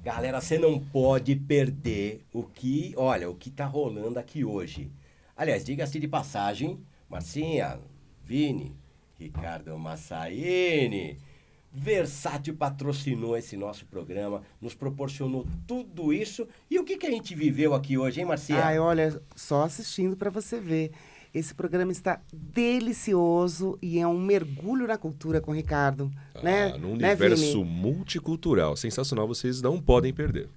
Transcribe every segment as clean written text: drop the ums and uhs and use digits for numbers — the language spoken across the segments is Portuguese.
Galera, você não pode perder o que tá rolando aqui hoje. Aliás, diga-se de passagem, Marcinha, Vini, Ricardo Massaini, Versátil patrocinou esse nosso programa, nos proporcionou tudo isso. E o que a gente viveu aqui hoje, hein, Marcinha? Ai, olha, só assistindo para você ver. Esse programa está delicioso e é um mergulho na cultura com o Ricardo. Né? Num Né, universo Vini? multicultural. Sensacional, vocês não podem perder.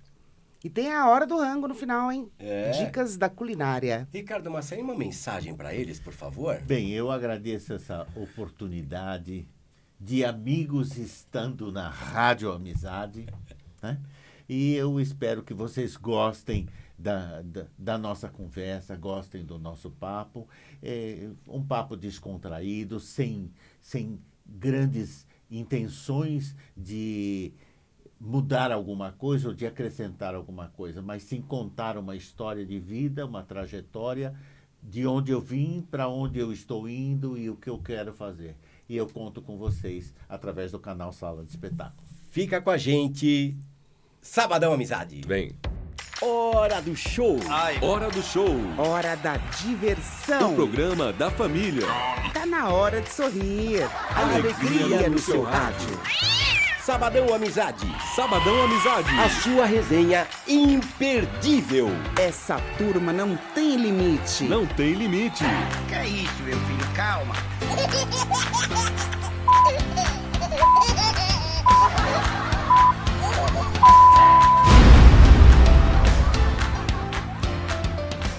E tem a hora do rango no final, hein? É. Dicas da culinária. Ricardo Massaini, uma mensagem para eles, por favor. Bem, eu agradeço essa oportunidade de amigos estando na Rádio Amizade, né? E eu espero que vocês gostem da nossa conversa, gostem do nosso papo. É um papo descontraído, sem grandes intenções de mudar alguma coisa ou de acrescentar alguma coisa, mas sim contar uma história de vida, uma trajetória de onde eu vim, para onde eu estou indo e o que eu quero fazer. E eu conto com vocês através do canal Sala de Espetáculo. Fica com a gente. Sabadão Amizade. Vem. Hora do show. Hora do show. Hora da diversão. O programa da família. Tá na hora de sorrir. Alegria no seu rádio. Sabadão Amizade. Sabadão Amizade. A sua resenha imperdível. Essa turma não tem limite. Não tem limite. Que é isso, meu filho? Calma.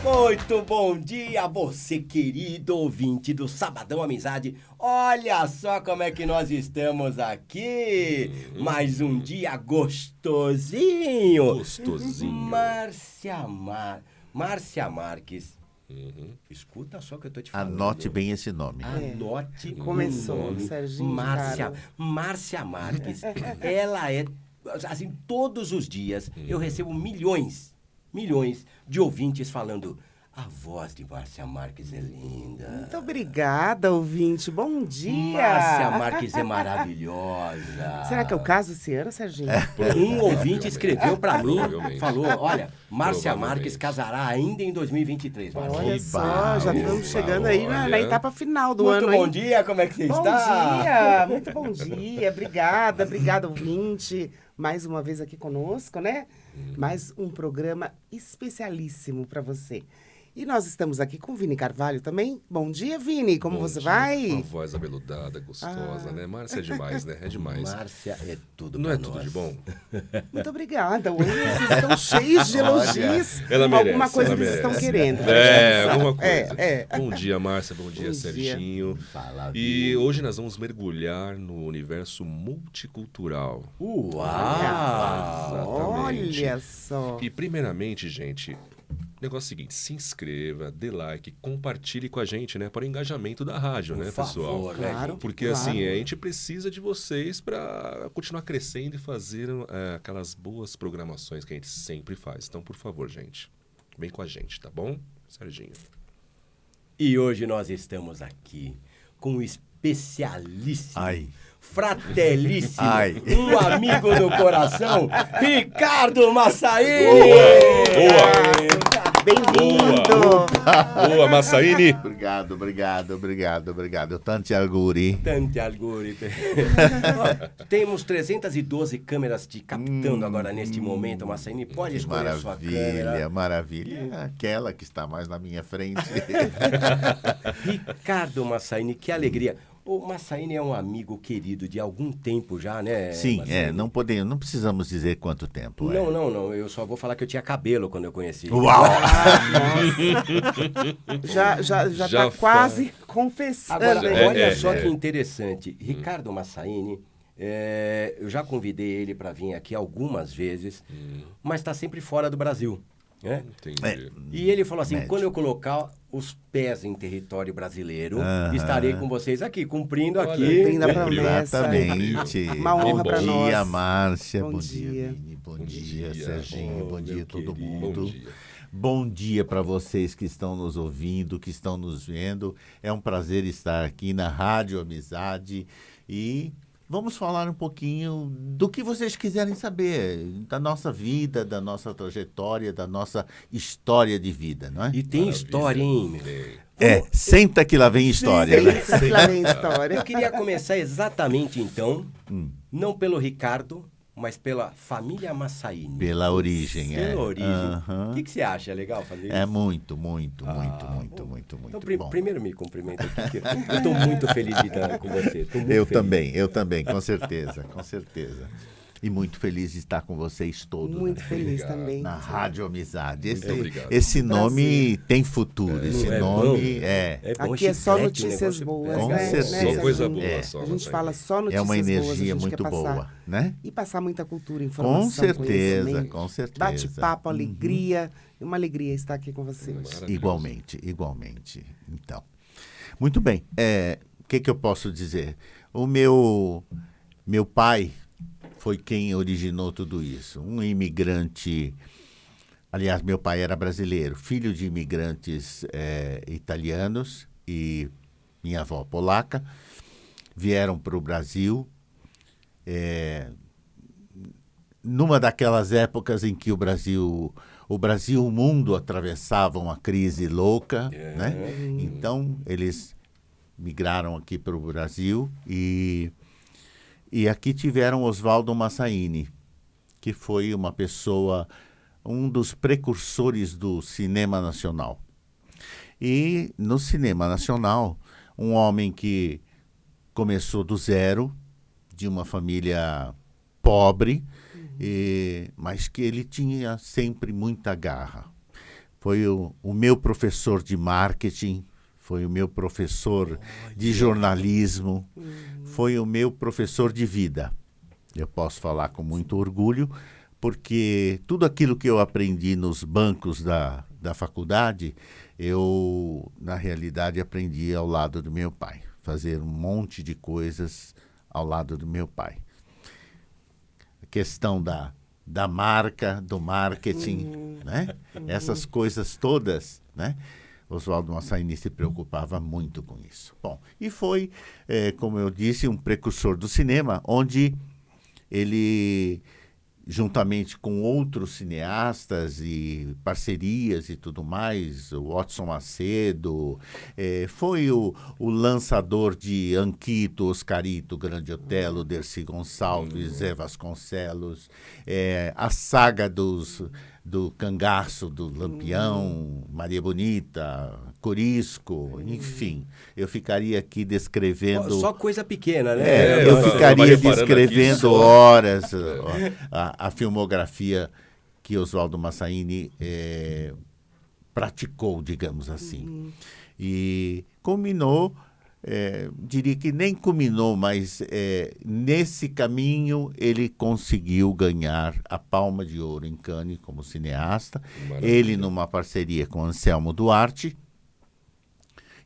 Muito bom dia, você querido ouvinte do Sabadão Amizade. Olha só como é que nós estamos aqui. Mais um dia gostosinho. Gostosinho. Márcia Marques. Escuta só o que eu tô te falando. Anote bem esse nome. Anote Começou, o nome. Serginho, Márcia cara. Marques. Ela é, assim, todos os dias eu recebo milhões de ouvintes falando: a voz de Márcia Marques é linda. Muito obrigada, ouvinte. Bom dia. Márcia Marques é maravilhosa. Será que é o caso esse ano, Serginho? Um ouvinte escreveu pra mim, Provavelmente. falou: olha, Márcia Provavelmente. Marques casará ainda em 2023. Márcia. Olha Que só, bom, já estamos chegando aí na olha. etapa final do Muito ano, bom hein? dia, como é que você Bom está? dia, muito bom dia. Obrigada, ouvinte. Mais uma vez aqui conosco, né? Mais um programa especialíssimo para você. E nós estamos aqui com o Vini Carvalho também. Bom dia, Vini. Como Bom você dia. vai? Uma voz abeludada, gostosa, né? Márcia é demais, né? É demais. Márcia é tudo Não pra é tudo nós. de bom? Muito obrigada. Hoje vocês estão cheios de elogios. Ela merece. Alguma coisa ela eles merece. estão querendo. É, alguma coisa. É. Bom dia, Márcia. Bom dia, Bom dia. Serginho. Fala, E Vini. hoje nós vamos mergulhar no universo multicultural. Uau! Exatamente. Olha só. E primeiramente, gente, o negócio é o seguinte: se inscreva, dê like, compartilhe com a gente, né? Para o engajamento da rádio, Por né, favor, pessoal? né, Claro. gente? Porque assim, a gente precisa de vocês para continuar crescendo e fazer aquelas boas programações que a gente sempre faz. Então, por favor, gente, vem com a gente, tá bom? Serginho. E hoje nós estamos aqui com um especialíssimo, Ai. fratelíssimo, Ai. um amigo do coração, Ricardo Massaini! Bem-vindo. Boa, Massaini! Obrigado. Tanti auguri. Tante alguri. Temos 312 câmeras te captando agora neste momento, Massaini. Pode escolher a sua câmera. Maravilha. Aquela que está mais na minha frente. Ricardo Massaini, que alegria. O Massaini é um amigo querido de algum tempo já, né? Sim, Massaini? não precisamos dizer quanto tempo. Não. Eu só vou falar que eu tinha cabelo quando eu conheci. Uau! Já Já tá quase confessando. Agora, hein? olha só que interessante. Ricardo Massaini, eu já convidei ele para vir aqui algumas vezes, mas está sempre fora do Brasil. Né? Entendi. E ele falou assim, Médio. quando eu colocar os pés em território brasileiro, estarei com vocês aqui, cumprindo Olha, aqui. cumprindo a Cumpriu. promessa. Exatamente. Uma honra pra dia, nós. Márcia. Bom Bom dia. dia, Vini. Bom dia, Serginho. Bom dia, meu todo querido. mundo. Bom dia. Bom dia para vocês que estão nos ouvindo, que estão nos vendo. É um prazer estar aqui na Rádio Amizade e vamos falar um pouquinho do que vocês quiserem saber, da nossa vida, da nossa trajetória, da nossa história de vida, não é? E tem história, hein, meu? Senta que lá vem história, né? Lá vem história. Eu queria começar exatamente, então, não pelo Ricardo, mas pela família Massaíni. Pela origem, Pela origem. Aham. O que você acha? É legal fazer isso? É muito bom. Então, primeiro me cumprimenta aqui, que eu estou muito feliz de estar com você. Tô muito feliz. Eu também, com certeza, com certeza. E muito feliz de estar com vocês todos. Muito né? feliz também. Na Rádio Amizade. Obrigado. Esse nome tem futuro. Esse É nome bom. é bom, Aqui é só chiclete, notícias negócio boas, Com né? certeza. Né, Só coisa Serginho? boa, A só, gente né? fala só notícias uma boas, a energia gente muito quer passar. boa, né? E passar muita cultura, informação, Com certeza, conhecimento, com certeza. bate-papo, alegria. Uma alegria estar aqui com vocês. Maravilhoso. Igualmente. Então, muito bem. O que eu posso dizer? O meu pai foi quem originou tudo isso. Um imigrante, aliás, meu pai era brasileiro, filho de imigrantes italianos e minha avó polaca, vieram para o Brasil numa daquelas épocas em que o Brasil e o mundo atravessavam uma crise louca, né? Então, eles migraram aqui para o Brasil e aqui tiveram Oswaldo Massaíni, que foi uma pessoa, um dos precursores do cinema nacional. E no cinema nacional, um homem que começou do zero, de uma família pobre, mas que ele tinha sempre muita garra. Foi o meu professor de marketing, foi o meu professor de jornalismo, foi o meu professor de vida. Eu posso falar com muito orgulho, porque tudo aquilo que eu aprendi nos bancos da faculdade, eu, na realidade, aprendi ao lado do meu pai. Fazer um monte de coisas ao lado do meu pai. A questão da marca, do marketing, né? Essas coisas todas, né? Oswaldo Massaíni se preocupava muito com isso. Bom, e foi, como eu disse, um precursor do cinema, onde ele, juntamente com outros cineastas e parcerias e tudo mais, o Watson Macedo, foi o lançador de Anquito, Oscarito, Grande Otelo, Dercy Gonçalves, Zé Vasconcelos, a saga do Cangaço, do Lampião, Maria Bonita, Corisco, enfim. Eu ficaria aqui descrevendo... Só coisa pequena, né? eu ficaria reparando descrevendo aqui só. horas a filmografia que Oswaldo Massaíni praticou, digamos assim. E culminou, diria que nem culminou, mas nesse caminho ele conseguiu ganhar a Palma de Ouro em Cannes como cineasta. Maravilha. Ele numa parceria com Anselmo Duarte.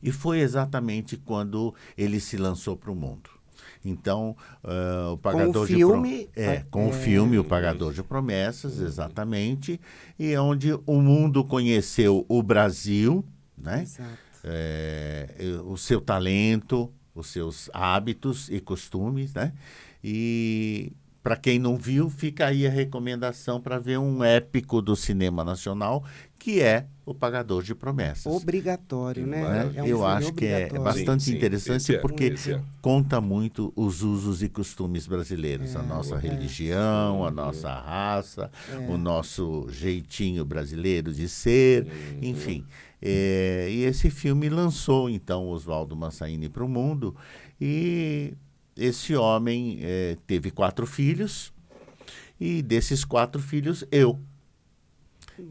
E foi exatamente quando ele se lançou para o mundo. Então, o Pagador com o filme O Pagador de Promessas, exatamente, e onde o mundo conheceu o Brasil, né? Exato. O seu talento, os seus hábitos e costumes, né? E para quem não viu, fica aí a recomendação para ver um épico do cinema nacional, que é O Pagador de Promessas. Obrigatório, né? Maravilha. É um Eu filme acho que é obrigatório. bastante Sim, interessante esse é, porque esse é. conta muito os usos e costumes brasileiros, a nossa religião, a nossa raça, o nosso jeitinho brasileiro de ser, enfim. E esse filme lançou, então, Oswaldo Massaíni para o mundo, e esse homem teve 4 filhos, e desses 4 filhos, eu.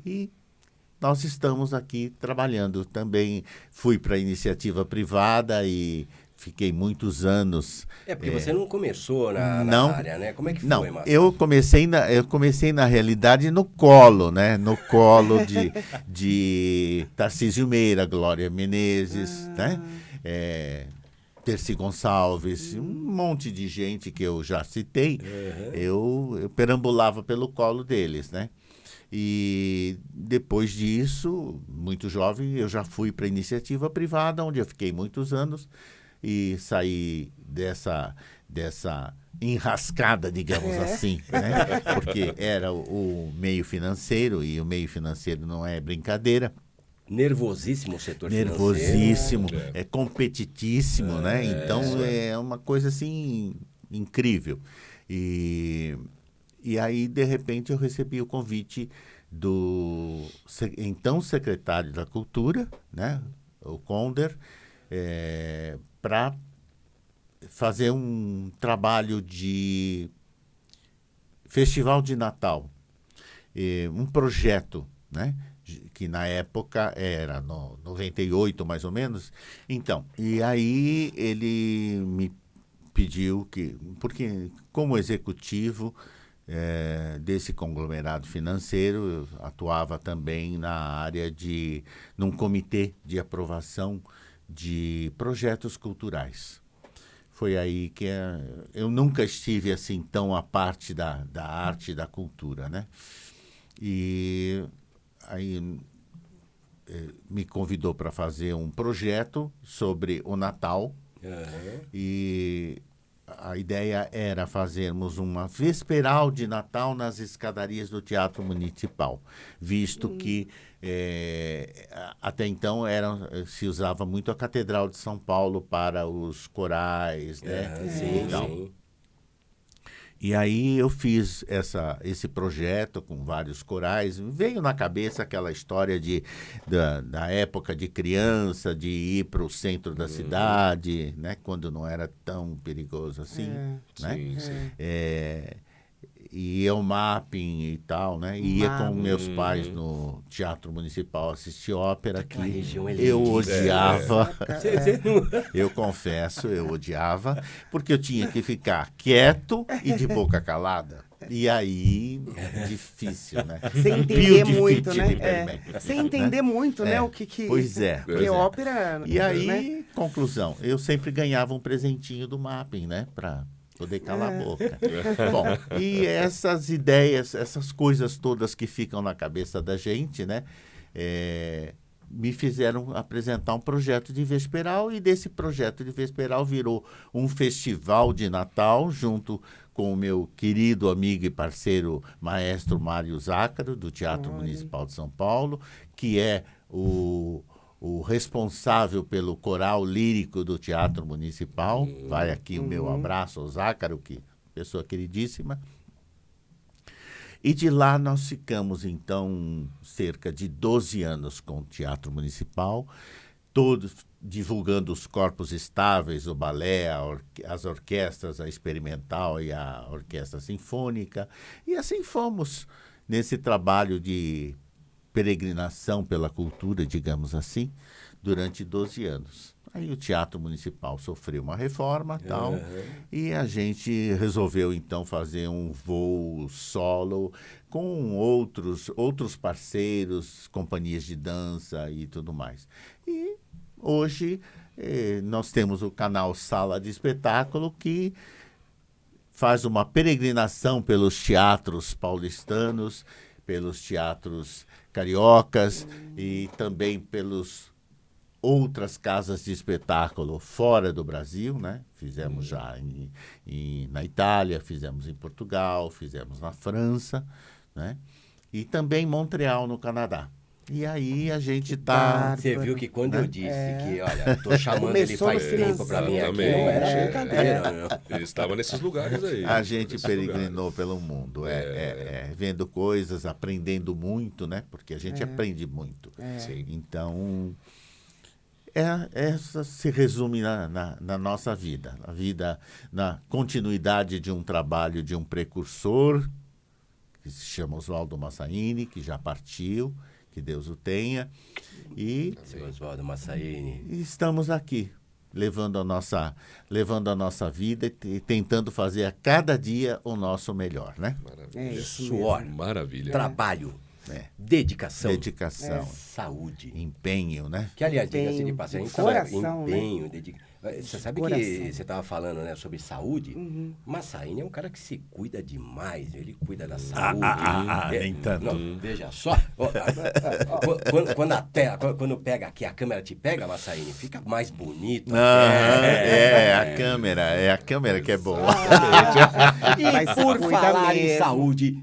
E nós estamos aqui trabalhando. Também fui para a iniciativa privada e fiquei muitos anos. Porque você não começou na Não. área, né? Como é que foi, Não, Márcio? eu comecei na realidade no colo, né? No colo de Tarcísio Meira, Glória Menezes, né? Dercy Gonçalves, um monte de gente que eu já citei. Eu perambulava pelo colo deles, né? E depois disso, muito jovem, eu já fui para a iniciativa privada, onde eu fiquei muitos anos e saí dessa enrascada, digamos assim, né? Porque era o meio financeiro, e o meio financeiro não é brincadeira. Nervosíssimo o setor financeiro. Nervosíssimo, é competitíssimo, né? Então é uma coisa assim incrível. E aí, de repente, eu recebi o convite do então secretário da Cultura, né? O Conder, para fazer um trabalho de Festival de Natal, um projeto, né? Que na época era no 98, mais ou menos. Então, e aí ele me pediu que, porque como executivo desse conglomerado financeiro, eu atuava também na área num comitê de aprovação de projetos culturais. Foi aí que eu nunca estive assim tão à parte da arte e da cultura, né? E aí me convidou para fazer um projeto sobre o Natal. E a ideia era fazermos uma vesperal de Natal nas escadarias do Teatro Municipal, visto que até então se usava muito a Catedral de São Paulo para os corais, né? Sim. E aí eu fiz esse projeto com vários corais. Veio na cabeça aquela história da época de criança, de ir para o centro da cidade, né? Quando não era tão perigoso assim. Né? Sim. E eu mapping e tal, né? E ia com meus pais no Teatro Municipal assistir ópera, que região é eu lindíssima. odiava. Eu confesso, eu odiava, porque eu tinha que ficar quieto e de boca calada. E aí, difícil, né? Sem entender Pio de muito, fit né? de permé. Sem entender muito, né? O que... Pois é. Porque ópera... E aí, né? conclusão, eu sempre ganhava um presentinho do mapping, né? Para poder calar a boca. Bom, e essas ideias, essas coisas todas que ficam na cabeça da gente, né? Me fizeram apresentar um projeto de vesperal, e desse projeto de vesperal virou um festival de Natal, junto com o meu querido amigo e parceiro maestro Mário Zácaro, do Teatro Municipal de São Paulo, que é o responsável pelo coral lírico do Teatro Municipal. Vai aqui o meu abraço ao Zácaro, pessoa queridíssima. E de lá nós ficamos, então, cerca de 12 anos com o Teatro Municipal, todos divulgando os corpos estáveis, o balé, as orquestras, a experimental e a orquestra sinfônica. E assim fomos nesse trabalho de peregrinação pela cultura, digamos assim, durante 12 anos. Aí o Teatro Municipal sofreu uma reforma tal, e a gente resolveu então fazer um voo solo com outros parceiros, companhias de dança e tudo mais. E hoje nós temos o canal Sala de Espetáculo, que faz uma peregrinação pelos teatros paulistanos, pelos teatros cariocas e também pelos outras casas de espetáculo fora do Brasil, né? Fizemos já na Itália, fizemos em Portugal, fizemos na França, né? E também em Montreal, no Canadá. E aí a gente tá... Você viu que quando eu disse que, olha, tô chamando ele Começou faz no tempo para vir aqui, Exatamente. não era brincadeira, não. Ele estava nesses lugares aí. A gente nesses peregrinou lugares. pelo mundo, vendo coisas, aprendendo muito, né? Porque a gente aprende muito. Sim. Então, essa se resume na nossa vida. A vida, na continuidade de um trabalho de um precursor, que se chama Oswaldo Massaini, que já partiu, que Deus o tenha. E Seu Oswaldo Massaini. estamos aqui, levando a nossa vida e tentando fazer a cada dia o nosso melhor, né? Maravilha. É isso Suor, Maravilha. trabalho, dedicação, Dedicação, saúde. empenho, né? Que, aliás, Empenho, diga-se de passagem, de coração, empenho, Você sabe coração. que você estava falando, né, sobre saúde? Massaíne é um cara que se cuida demais, ele cuida da saúde. nem tanto. Não, veja só. Quando pega aqui, a câmera te pega, Massaíne, fica mais bonito. A câmera que é boa. Mas E por cuida falar em mesmo. saúde,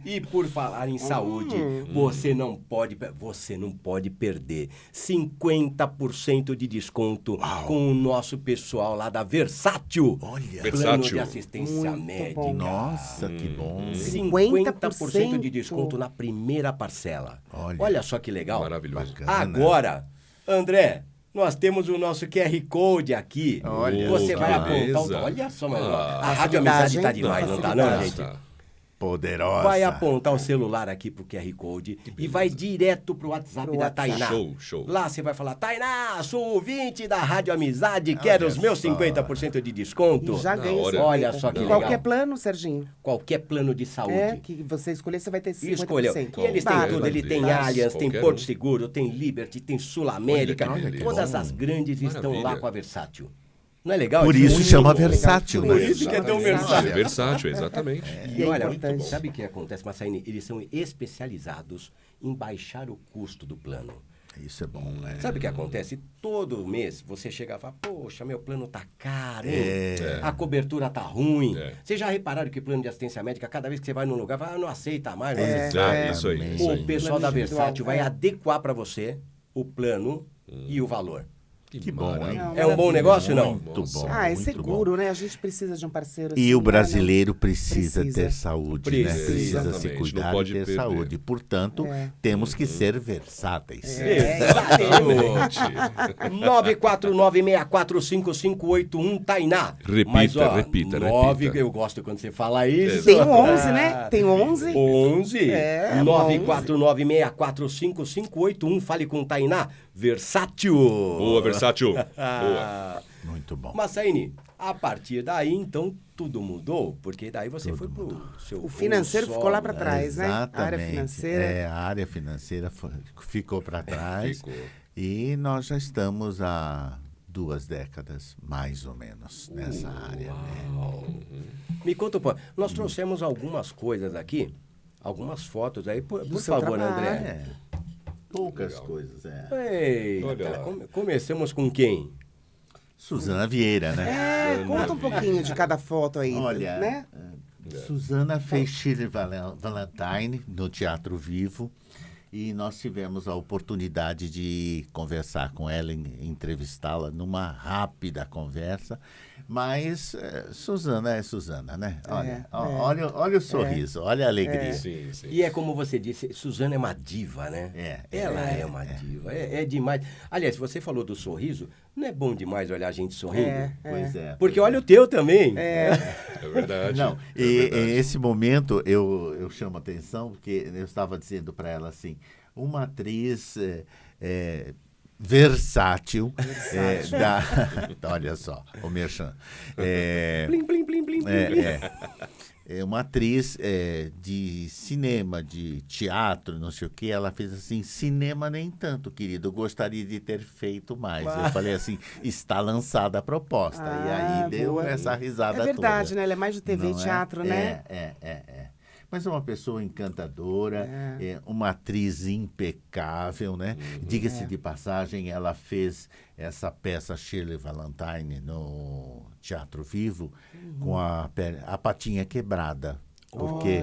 você não pode perder 50% de desconto com o nosso pessoal lá da Versátil. Olha. Plano Versátil. de assistência Muito médica. bom. Nossa, que bom. 50% de desconto na primeira parcela. Olha só que legal. Maravilhoso. Bacana. Agora, André, nós temos o nosso QR Code aqui. Olha Você só. vai apontar. Beleza. Olha só, mano. Ah. A Rádio Amizade tá Facilidade, demais, hein? não tá, não, Facilidade. gente? Poderosa. Vai apontar o celular aqui pro QR Code e vai direto pro WhatsApp Pro da WhatsApp. Tainá. Show. Lá você vai falar, Tainá, sou ouvinte da Rádio Amizade, quero os meus 50% de desconto. E já Na ganha hora. 50. Olha só que Qualquer legal. plano, Serginho. Qualquer plano de saúde. Que você escolher, você vai ter 50%. Escolheu. E eles têm Bárbaro. tudo, ele tem Qualquer Allianz, tem um. Porto Seguro, tem Liberty, tem Sul América. Olha que beleza. Todas as grandes estão lá Maravilha. com a Versátil. Não é legal? Por isso Muito chama legal. versátil, Por né? isso que é tão Versátil. versátil. Versátil, exatamente. E E é olha, importante. sabe o que acontece, Massaíne? Eles são especializados em baixar o custo do plano. Isso é bom, né? Sabe o que acontece? Todo mês você chega e fala, poxa, meu plano tá caro, hein? A cobertura tá ruim. Vocês já repararam que o plano de assistência médica, cada vez que você vai num lugar, fala, não aceita mais. Não aceita. Isso aí. Isso O aí. pessoal da Plano individual, Versátil vai adequar para você o plano e o valor. Que bom, hein? Não, É um bom negócio, não? Muito bom. É muito seguro, bom. né? A gente precisa de um parceiro E assim, o né? brasileiro precisa Precisa. ter saúde, né? Precisa. Precisa se Exatamente, cuidar não pode e ter perder. saúde. Portanto, temos que ser versáteis. Exatamente. Exatamente. 949645581 Tainá. Repita, Mas, ó, repita. Eu gosto quando você fala isso. Tem o 11, né? Tem 11. 11 É, 949645581. Fale com Tainá. Versátil. Boa, Versátil. Boa. Muito bom. Massaíne, a partir daí, então, tudo mudou? Porque daí você foi pro seu... O financeiro ficou lá para console, trás, né? A área Exatamente. financeira. A área financeira ficou para trás. Ficou. E nós já estamos há 2 décadas, mais ou menos, nessa área. Né? Me conta um pouco. Nós trouxemos algumas coisas aqui, algumas fotos aí. Por seu favor, trabalho. André. É. Poucas Legal. coisas, é. Eita, Olha lá. comecemos com quem? Suzana Vieira, né? Conta um pouquinho de cada foto aí, Olha, né? Suzana fez Shirley Valentine no Teatro Vivo e nós tivemos a oportunidade de conversar com ela, entrevistá-la numa rápida conversa. Mas Suzana é Suzana, né? Olha o sorriso, olha a alegria. Sim, sim. E é como você disse, Suzana é uma diva, né? Ela é uma diva, é demais. Aliás, você falou do sorriso, não é bom demais olhar a gente sorrindo? Pois é. Porque olha o teu também. É verdade. Não, é e verdade. esse momento eu chamo a atenção, porque eu estava dizendo para ela assim, uma atriz versátil, olha só, o Merchan. Plim, plim, plim, plim, plim. É uma atriz de cinema, de teatro, não sei o que. Ela fez assim, cinema nem tanto, querido. Eu gostaria de ter feito mais. Eu falei assim, está lançada a proposta. E aí deu boa. essa risada toda. É verdade, né? Ela é mais de TV e Não é? teatro, né? Mas é uma pessoa encantadora, uma atriz impecável, né? Diga-se de passagem, ela fez essa peça Shirley Valentine no Teatro Vivo com a patinha quebrada. Porque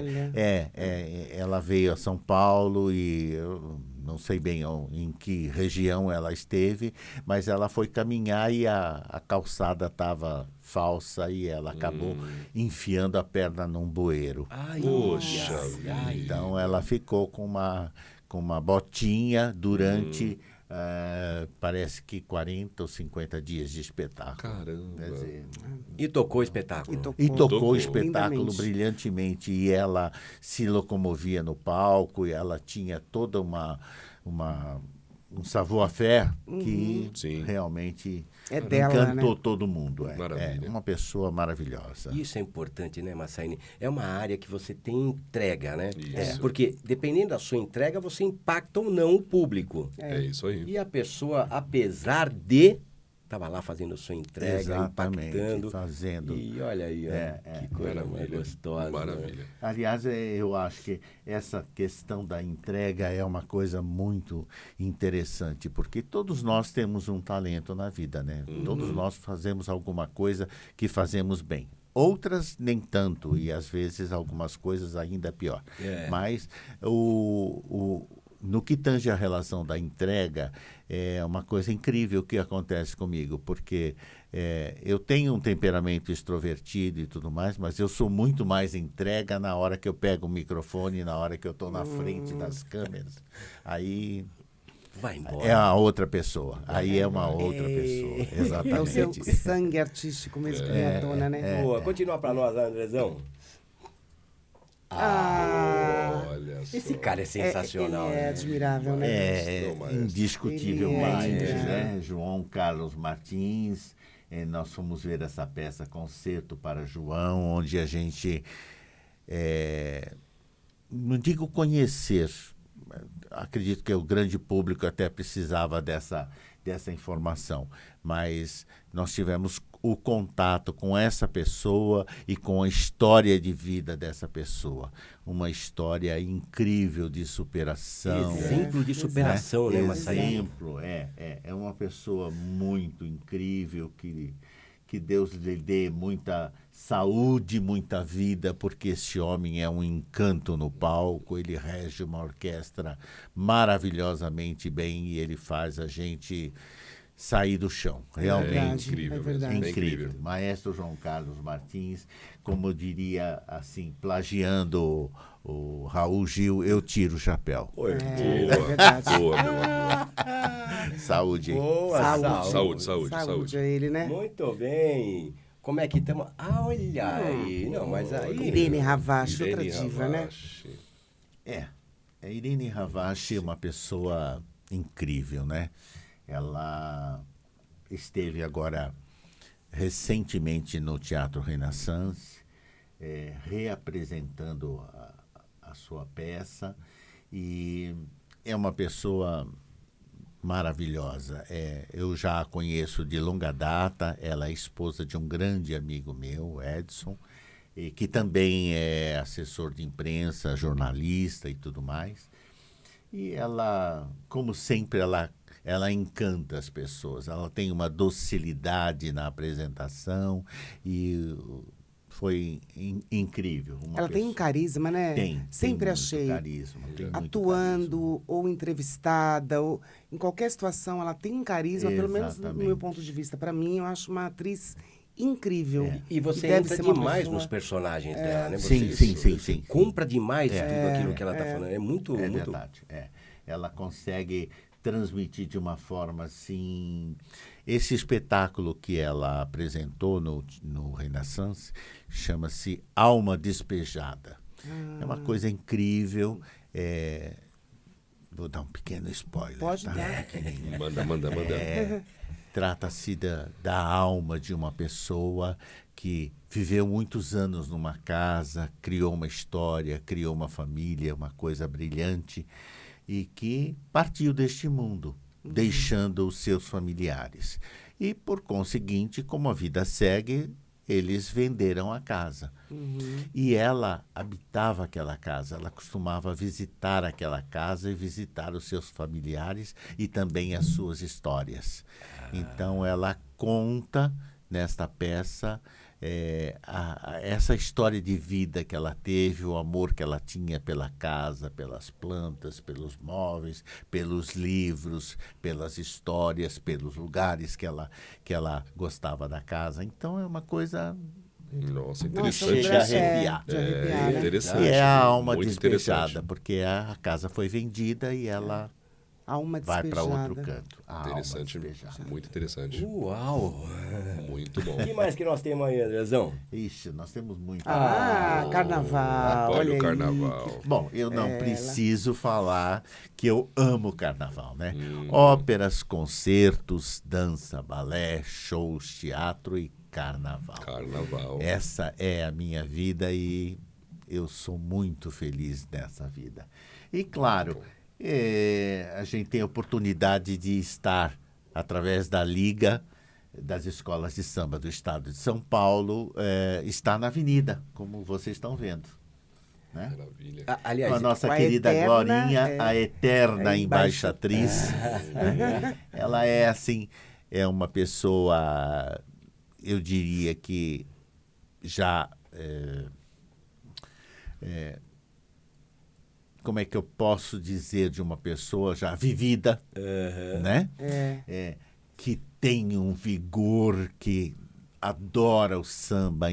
ela veio a São Paulo e eu não sei bem em que região ela esteve, mas ela foi caminhar e a calçada estava falsa e ela acabou enfiando a perna num bueiro. Ai, Poxa ai. Então ela ficou com uma botinha durante parece que 40 ou 50 dias de espetáculo. Caramba. Quer dizer, E tocou o espetáculo. e tocou Tocou. o espetáculo Lindamente. brilhantemente. E ela se locomovia no palco, e ela tinha toda uma um savoir-faire que Sim. realmente É dela, encantou né? todo mundo. Maravilha. É uma pessoa maravilhosa. Isso é importante, né, Massaíne? É uma área que você tem entrega, né? Isso. Porque dependendo da sua entrega, você impacta ou não o público. É isso aí. E a pessoa, apesar de, estava lá fazendo sua entrega, Exatamente, impactando. fazendo. E olha aí, ó, que coisa mais Maravilha. gostosa. né? Maravilha. Aliás, eu acho que essa questão da entrega é uma coisa muito interessante, porque todos nós temos um talento na vida, né? Todos nós fazemos alguma coisa que fazemos bem. Outras nem tanto, e às vezes algumas coisas ainda pior. Mas no que tange a relação da entrega, é uma coisa incrível que acontece comigo, porque eu tenho um temperamento extrovertido e tudo mais, mas eu sou muito mais entrega na hora que eu pego o microfone, na hora que eu estou na frente das câmeras. Aí Vai embora. é a outra pessoa. Aí é uma outra pessoa. É o seu Exatamente. sangue artístico mesmo que vem à tona, né? Boa, continua pra nós, Andrezão. Olha só. Esse cara é sensacional, Ele é né? admirável, né? Indiscutivelmente, Ele é. né? João Carlos Martins, nós fomos ver essa peça Concerto para João, onde a gente, não digo conhecer, acredito que o grande público até precisava dessa informação, mas nós tivemos o contato com essa pessoa e com a história de vida dessa pessoa. Uma história incrível de superação. Exemplo de superação, né, Massaíne? Exemplo, é uma pessoa muito incrível, que Deus lhe dê muita saúde, muita vida, porque esse homem é um encanto no palco, ele rege uma orquestra maravilhosamente bem e ele faz a gente sair do chão, realmente. verdade, incrível é mesmo. verdade. É incrível. Maestro João Carlos Martins, como eu diria assim, plagiando o Raul Gil, eu tiro o chapéu. Oi, É boa, verdade. boa, meu amor. Saúde. Boa, Saúde. a ele, né? Muito bem. Como é que estamos? Ah, olha aí. Não, mas aí... Irene Ravache, outra Irene diva, né? Ravache. A Irene Ravache é uma pessoa incrível, né? Ela esteve agora recentemente no Teatro Renaissance, reapresentando a sua peça, e é uma pessoa maravilhosa. Eu já a conheço de longa data, ela é esposa de um grande amigo meu, Edson, e que também é assessor de imprensa, jornalista e tudo mais. E ela, como sempre, ela encanta as pessoas, ela tem uma docilidade na apresentação e foi incrível. Ela tem um carisma, né? Sempre tem achei. muito carisma, tem muito Atuando ou entrevistada, ou em qualquer situação, ela tem um carisma, pelo menos do Exatamente. meu ponto de vista. Para mim, eu acho uma atriz incrível. E você deve entra ser uma demais pessoa- nos personagens dela, né? Sim, Você sim. compra demais tudo aquilo que ela está falando. É muito... É muito... verdade, Ela consegue transmitir de uma forma assim... Esse espetáculo que ela apresentou no Renaissance chama-se Alma Despejada. É uma coisa incrível. Vou dar um pequeno spoiler. Pode tá? dar. Manda. Trata-se da alma de uma pessoa que viveu muitos anos numa casa, criou uma história, criou uma família, uma coisa brilhante, e que partiu deste mundo, deixando os seus familiares. E, por conseguinte, como a vida segue, eles venderam a casa. E ela habitava aquela casa, ela costumava visitar aquela casa e visitar os seus familiares e também as suas histórias. Então, ela conta nesta peça essa história de vida que ela teve, o amor que ela tinha pela casa, pelas plantas, pelos móveis, pelos livros, pelas histórias, pelos lugares que ela gostava da casa. Então, é uma coisa... Nossa, Nossa, interessante. Chega a André, arrepiar. de arrepiar, né? Interessante. E é a alma Muito despejada, interessante. porque a casa foi vendida e ela Alma vai para despejada. outro canto. A alma Interessante, despejada. muito interessante. Uau! Muito bom. O que mais que nós temos aí, Andrezão? Ixi, nós temos muito. Carnaval. Olha Olha o aí. carnaval. Bom, eu não preciso falar que eu amo carnaval, né? Hum. Óperas, concertos, dança, balé, shows, teatro e carnaval. Carnaval. Essa é a minha vida e eu sou muito feliz nessa vida. E claro, a gente tem a oportunidade de estar, através da Liga das Escolas de Samba do Estado de São Paulo, está na avenida, como vocês estão vendo. Né? Maravilha. Aliás, A nossa Com a querida eterna, Glorinha, a eterna a embaixatriz. Né? Ela é assim, é uma pessoa, eu diria que já... como é que eu posso dizer de uma pessoa já vivida, né? Que tem um vigor, que adora o samba,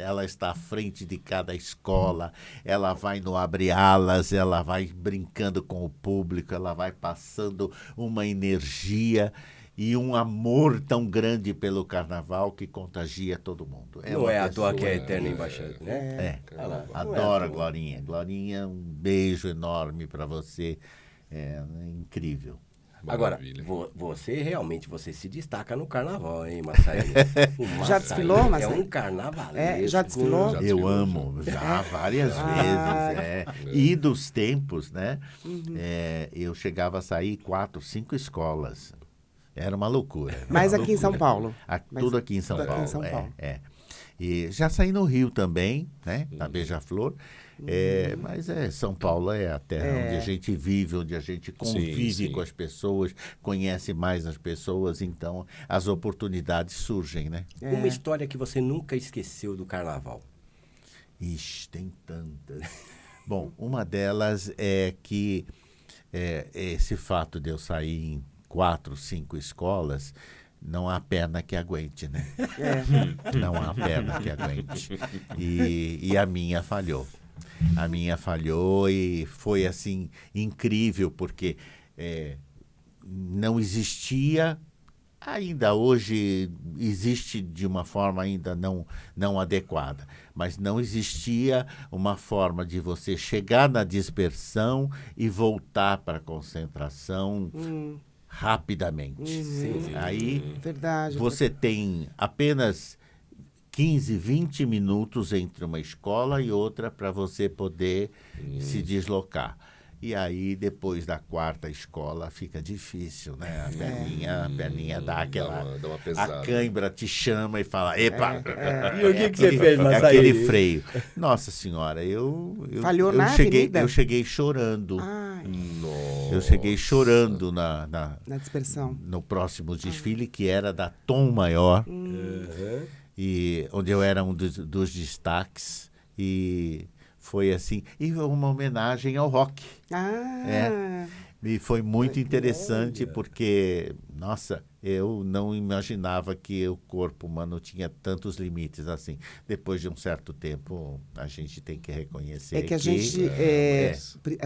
ela está à frente de cada escola, ela vai no Abre Alas, ela vai brincando com o público, ela vai passando uma energia e um amor tão grande pelo carnaval que contagia todo mundo. não uma é à toa que é a pessoa- eterna embaixada, né? Olha lá, não é à Adoro a toa. Glorinha. Glorinha, um beijo enorme para você. É incrível. Agora, Maravilha. você realmente você se destaca no carnaval, hein, Massaíne? O Já Massaíne desfilou, É Massaíne? um carnavalesco. Já desfilou? Já Eu desfilou, amo, já várias vezes. E dos tempos, né? Eu chegava a sair 4, 5 escolas. Era uma loucura. era Mas uma aqui em São loucura. Paulo. Tudo aqui em São tudo aqui Paulo. em São Paulo. E já saí no Rio também, né? Na Beija-Flor. Mas São Paulo é a terra onde a gente vive, onde a gente convive sim. com as pessoas, conhece mais as pessoas, então as oportunidades surgem, né? Uma história que você nunca esqueceu do carnaval. Ixi, tem tantas. Bom, uma delas é que esse fato de eu sair em 4, 5 escolas, não há perna que aguente, né? Não há perna que aguente. E a minha falhou. A minha falhou e foi, assim, incrível, porque não existia... Ainda hoje existe de uma forma ainda não adequada, mas não existia uma forma de você chegar na dispersão e voltar para a concentração rapidamente. Aí Verdade. você tem apenas 15, 20 minutos entre uma escola e outra para você poder se deslocar. E aí, depois da 4ª escola, fica difícil, né? A perninha dá aquela... Dá uma pesada. A cãibra te chama e fala, epa! E o que você fez, Massaíne? Aquele freio. Nossa Senhora, eu Falhou na cheguei, avenida? eu cheguei chorando. Ai, Eu cheguei chorando na dispersão. no próximo desfile, que era da Tom Maior, e onde eu era um dos destaques. E foi assim, e uma homenagem ao rock. E foi muito interessante porque, nossa, eu não imaginava que o corpo humano tinha tantos limites assim. Depois de um certo tempo, a gente tem que reconhecer É que a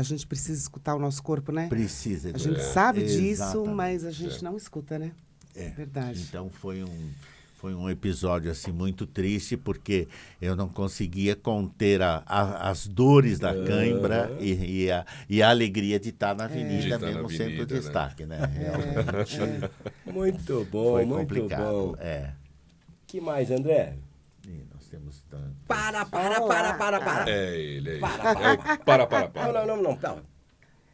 gente precisa escutar o nosso corpo, né? precisa. A gente sabe disso, Exatamente. mas a gente não escuta, né? Verdade. Então foi um episódio assim muito triste, porque eu não conseguia conter as dores da cãibra e a alegria de estar na avenida, De estar mesmo na sendo avenida, né? destaque, né? Realmente Muito bom, foi muito complicado. bom. Que mais, André? E nós temos tanto. Para. É ele, é ele. Para. Não.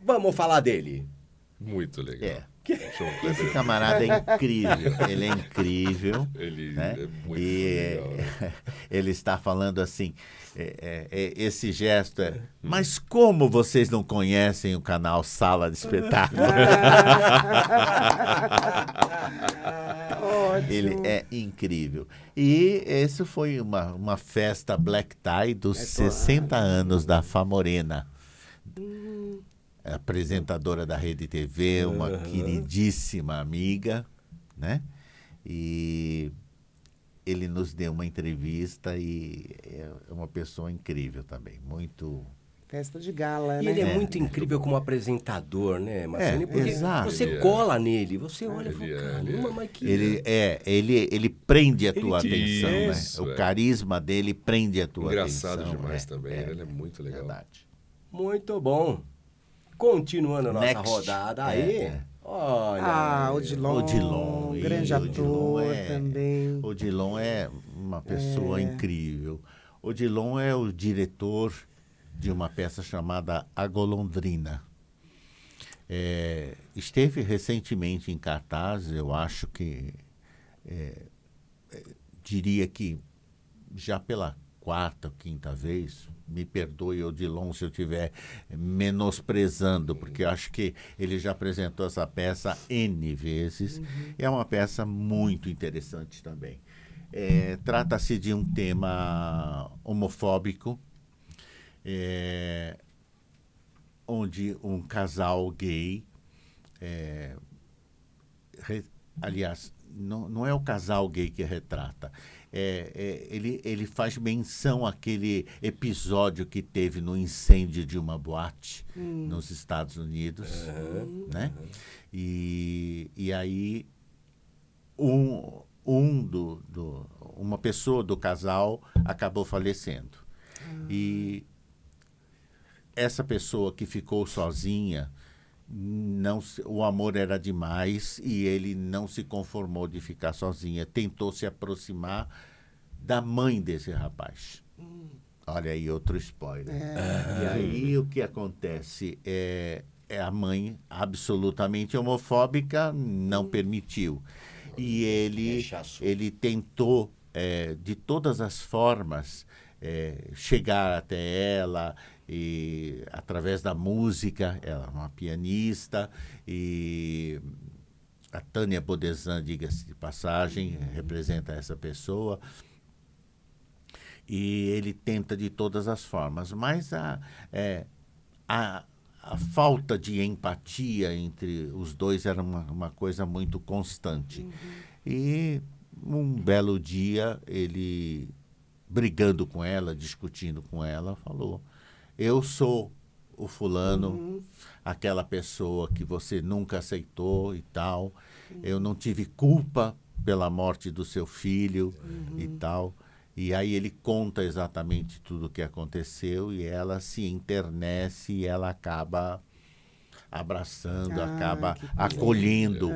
Vamos falar dele. Muito legal. Show, Esse Kleber. camarada é incrível, ele é incrível. Ele né? é muito E legal. ele está falando assim, esse gesto mas como vocês não conhecem o canal Sala de Espetáculo? Ele é incrível. E esse foi uma festa Black Tie dos 60 anos da Famorena. Apresentadora da Rede TV, uma queridíssima amiga, né? E ele nos deu uma entrevista e é uma pessoa incrível também, muito Festa de gala, E né? ele é muito incrível como apresentador, né, Marcelo? Porque exato. você Ele é. cola nele, você olha e fala, Ele é, caramba, mas que... Ele prende a tua te- atenção, Isso, né? O carisma dele prende a tua Engraçado atenção. demais também. Ele é muito legal. Verdade. Muito bom. Continuando a nossa Next. rodada aí. Olha. Ah, Odilon. Odilon, Grande e Odilon ator é- também. Odilon é uma pessoa incrível. Odilon é o diretor de uma peça chamada A Golondrina. Esteve recentemente em cartaz, eu acho que diria que já pela 4ª ou 5ª vez, me perdoe, Odilon, se eu estiver menosprezando, porque eu acho que ele já apresentou essa peça N vezes. É uma peça muito interessante também. Trata-se de um tema homofóbico, onde um casal gay, aliás, não é o casal gay que retrata, ele faz menção àquele episódio que teve no incêndio de uma boate nos Estados Unidos, né? E aí uma pessoa do casal acabou falecendo. E essa pessoa que ficou sozinha, o amor era demais e ele não se conformou de ficar sozinha. Tentou se aproximar da mãe desse rapaz. Olha aí, outro spoiler. E aí o que acontece? A mãe, absolutamente homofóbica, não permitiu. E ele tentou, de todas as formas, chegar até ela, e através da música. Ela é uma pianista, e a Tânia Bodezan, diga-se de passagem, representa essa pessoa, e ele tenta de todas as formas, mas a falta de empatia entre os dois era uma coisa muito constante. E um belo dia, ele, brigando com ela, discutindo com ela, falou: eu sou o fulano, aquela pessoa que você nunca aceitou e tal. Eu não tive culpa pela morte do seu filho e tal. E aí ele conta exatamente tudo o que aconteceu e ela se internece e ela acaba abraçando, acaba acolhendo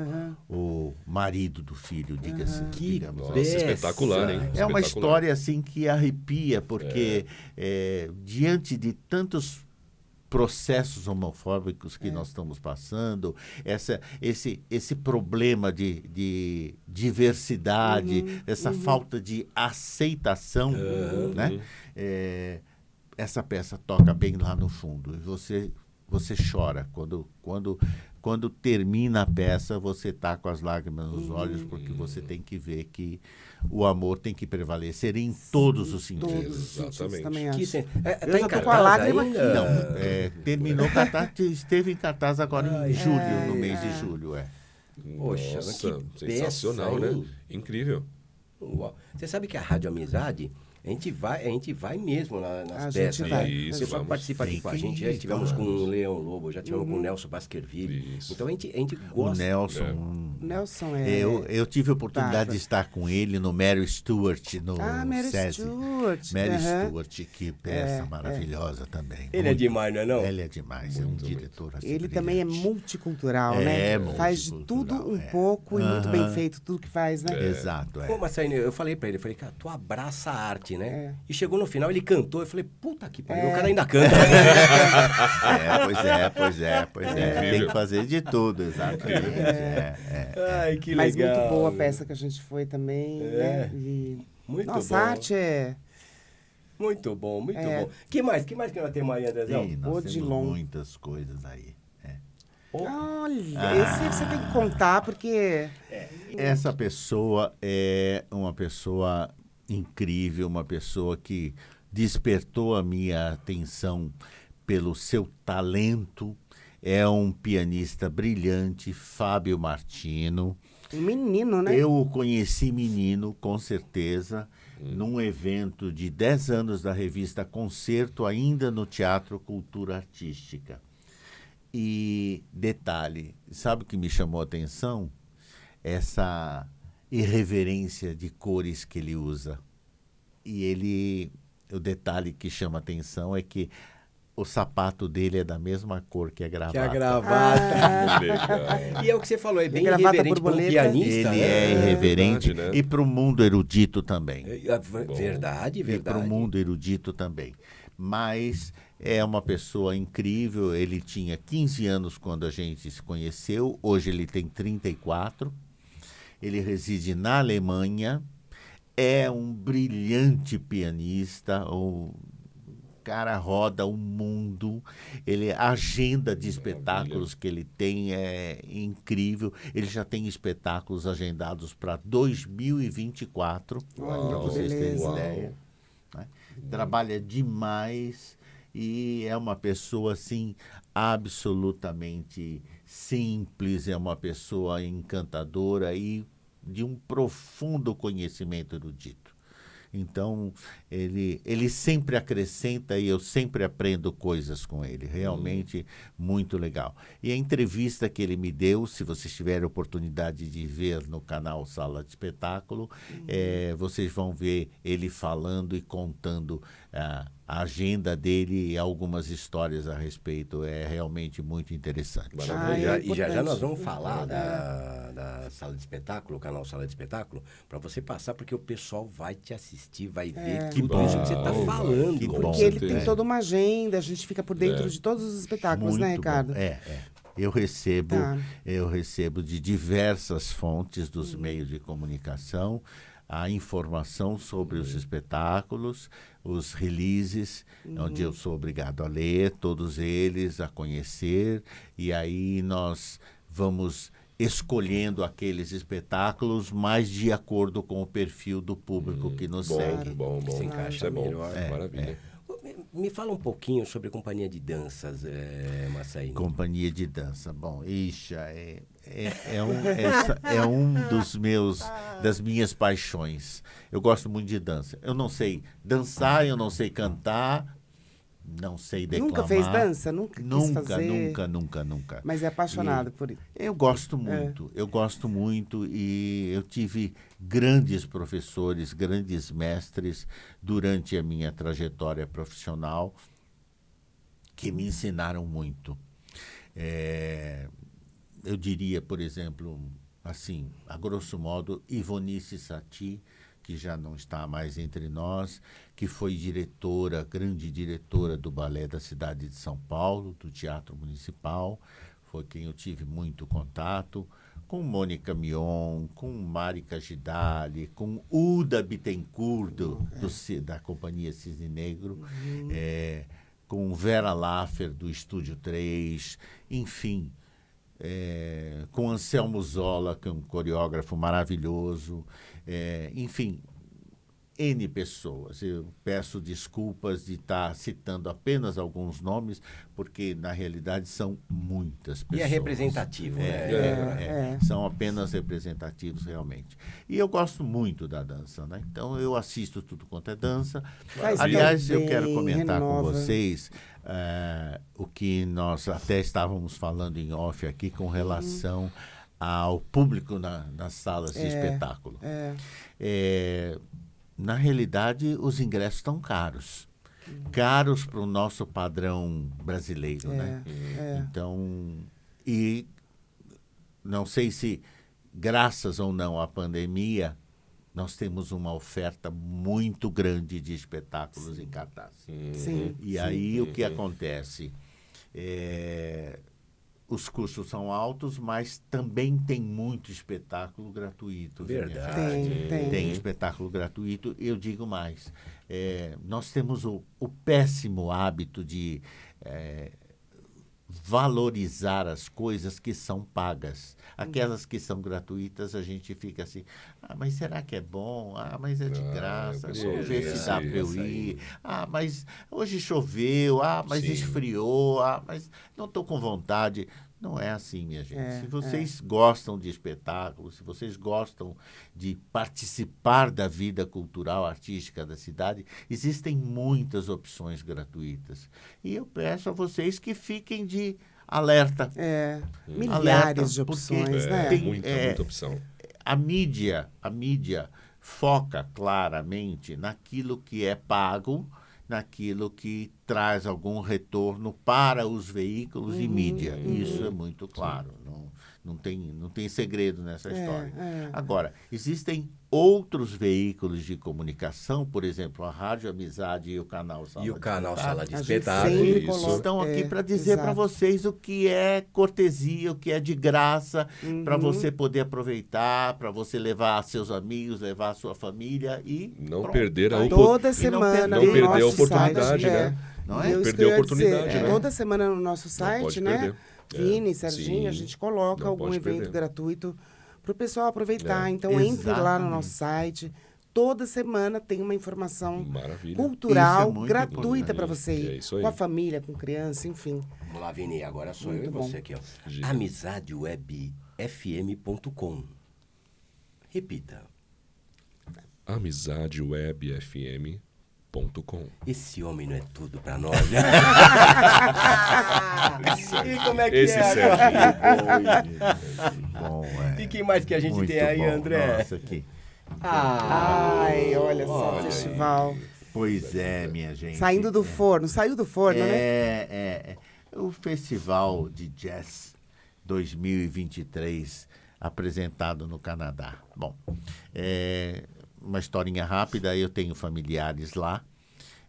o marido do filho, diga-se. digamos Nossa, Beça. espetacular, hein? É uma Espetacular. história assim que arrepia, porque diante de tantos processos homofóbicos que nós estamos passando, esse problema de diversidade, essa falta de aceitação, né? Essa peça toca bem lá no fundo. E você chora. Quando termina a peça, você está com as lágrimas nos olhos, porque você tem que ver que o amor tem que prevalecer em todos os sentidos. Todos os sentidos, Exatamente. também Que acho. sen- Eu já tô com a lágrima aqui. Não, terminou cartaz, esteve em cartaz agora em julho, no mês de julho. Poxa, Nossa, que sensacional, peça, né? hein? Incrível. Uau. Você sabe que a Rádio Amizade, a gente vai mesmo nas A gente peças. vai. Né? Isso, O pessoal vamos. participa aqui com a gente. Já tivemos com o Leão Lobo, já tivemos com o Nelson Baskerville. Isso. Então a gente O gosta. Nelson. Nelson Eu tive a oportunidade Bárbara. de estar com ele no Mary Stewart, no Mary SESI. Stewart. Mary aham. Stewart, que peça maravilhosa também. Ele é demais, não é não? Ele é demais, é um diretor assim, Ele também é brilhante. multicultural, né? Faz de tudo multicultural, um pouco e muito bem feito, tudo que faz, né? Exato, Pô, Marcelinho, eu falei pra ele, cara, tu abraça a arte, né? É. E chegou no final, ele cantou, eu falei, puta que pariu, o cara ainda canta. Pois é. Tem que fazer de tudo, exatamente. Ai, que Mas legal. muito boa a peça que a gente foi também, né? E Muito nossa, bom. a arte é... Muito bom, muito bom. Que mais que nós temos aí, Andrezão? Sim, nós Odilon. temos muitas coisas aí. Olha, esse você tem que contar, porque... Essa pessoa é uma pessoa incrível, uma pessoa que despertou a minha atenção pelo seu talento. É um pianista brilhante, Fábio Martino. Um menino, né? Eu o conheci menino, com certeza. num evento de 10 anos da revista Concerto, ainda no Teatro Cultura Artística. E detalhe, sabe o que me chamou a atenção? Essa irreverência de cores que ele usa. E o detalhe que chama a atenção é que o sapato dele é da mesma cor que a gravata. Que a gravata. Legal. E é o que você falou, é bem gravata irreverente para um borboleta. pianista. Ele né? é irreverente verdade, né? e para o mundo erudito também. Verdade, E para verdade. o mundo erudito também. Mas é uma pessoa incrível. Ele tinha 15 anos quando a gente se conheceu. Hoje ele tem 34. Ele reside na Alemanha. É um brilhante pianista. O cara roda o mundo. A agenda de espetáculos que ele tem é incrível. Ele já tem espetáculos agendados para 2024. Olha, Para que vocês terem beleza. ideia. Né? Trabalha demais e é uma pessoa assim absolutamente simples, é uma pessoa encantadora e de um profundo conhecimento erudito. Então, ele sempre acrescenta e eu sempre aprendo coisas com ele. Realmente muito legal. E a entrevista que ele me deu, se vocês tiverem oportunidade de ver no canal Sala de Espetáculo, vocês vão ver ele falando e contando a agenda dele e algumas histórias a respeito. É realmente muito interessante. Maravilha. é E já importante. nós vamos falar da Sala de Espetáculo, o canal Sala de Espetáculo, para você passar, porque o pessoal vai te assistir, vai ver tudo bom, isso que você está vai. falando. Que bom. Porque ele certeza. tem toda uma agenda, a gente fica por dentro de todos os espetáculos, né, Muito Ricardo? bom. Eu recebo, Tá. eu recebo de diversas fontes dos meios de comunicação a informação sobre os espetáculos, os releases, onde eu sou obrigado a ler todos eles, a conhecer, e aí nós vamos escolhendo aqueles espetáculos mais de acordo com o perfil do público que nos segue. Bom. Se encaixa Isso é bom. melhor. Maravilha. Me fala um pouquinho sobre a companhia de danças, Massaíne. Companhia de dança. Bom, é um das minhas paixões. Eu gosto muito de dança. Eu não sei dançar, eu não sei cantar, não sei declamar. Nunca fez dança? Nunca quis fazer? Nunca. Mas é apaixonado por isso. Eu gosto muito e eu tive grandes professores, grandes mestres durante a minha trajetória profissional que me ensinaram muito. Eu diria, por exemplo, assim, a grosso modo, Ivonice Satie, que já não está mais entre nós, que foi grande diretora do Balé da cidade de São Paulo, do Teatro Municipal, foi quem eu tive muito contato, com Mônica Mion, com Marika Gidali, com Uda Bittencourt, da Companhia Cisne Negro, com Vera Laffer, do Estúdio 3, enfim, com Anselmo Zola, que é um coreógrafo maravilhoso, enfim, N pessoas. Eu peço desculpas de estar citando apenas alguns nomes, porque na realidade são muitas pessoas. E é representativo, né? São apenas representativos realmente. E eu gosto muito da dança, né? Então eu assisto tudo quanto é dança. Faz Aliás, tão eu quero bem, comentar com renova. vocês o que nós até estávamos falando em off aqui com relação ao público nas salas de espetáculo. Na realidade, os ingressos estão caros. Caros para o nosso padrão brasileiro, né? Então, e não sei se, graças ou não à pandemia, nós temos uma oferta muito grande de espetáculos em cartaz. Sim. E aí o que acontece? Os custos são altos, mas também tem muito espetáculo gratuito. Verdade. Tem espetáculo gratuito. Eu digo mais. Nós temos o péssimo hábito de valorizar as coisas que são pagas. Aquelas que são gratuitas, a gente fica assim, mas será que é bom? Mas é de graça, vamos ver se dá para eu ir. Mas hoje choveu, mas esfriou, mas não estou com vontade. Não é assim, minha gente. É, Se vocês gostam de espetáculos, se vocês gostam de participar da vida cultural, artística da cidade, existem muitas opções gratuitas. E eu peço a vocês que fiquem de alerta. Milhares de porque opções, né? tem- Muita opção. A mídia foca claramente naquilo que é pago, naquilo que traz algum retorno para os veículos e mídia. Isso é muito claro. Não tem segredo nessa história. Agora, existem outros veículos de comunicação, por exemplo, a Rádio Amizade e o canal Sala E o de canal Espetáculo, Sala de A gente Espetáculo. sempre isso. coloca- estão aqui para dizer para exato. vocês o que é cortesia, o que é de graça, para você poder aproveitar, para você levar seus amigos, levar a sua família e Não pronto. perder a Aí- oportunidade. Toda semana não no perder a nosso oportunidade, site, né? Não é? Isso Perder que eu a ia oportunidade, dizer, né? Toda semana no nosso Não site, pode né? perder. Vini, Serginho, sim. a gente coloca Não algum pode evento perder. gratuito para o pessoal aproveitar. É. Então, entre lá no Exatamente. nosso site. Toda semana tem uma informação Maravilha. cultural Isso é muito gratuita importante. para você ir. É isso aí. Com a família, com criança, enfim. Vamos lá, Vini, agora sou Muito eu e bom. você aqui, ó. Diga. AmizadeWebFM.com. Repita. AmizadeWebFM.com. Esse homem não é tudo pra nós. E como é que Esse é agora? Bom, E quem mais que a gente muito tem aí, bom. André? Nossa, que... Ai, olha só o olha aí. festival. Pois é, minha gente. Saindo do forno. Saiu do forno, né? É o Festival de Jazz 2023, apresentado no Canadá. Bom, uma historinha rápida, eu tenho familiares lá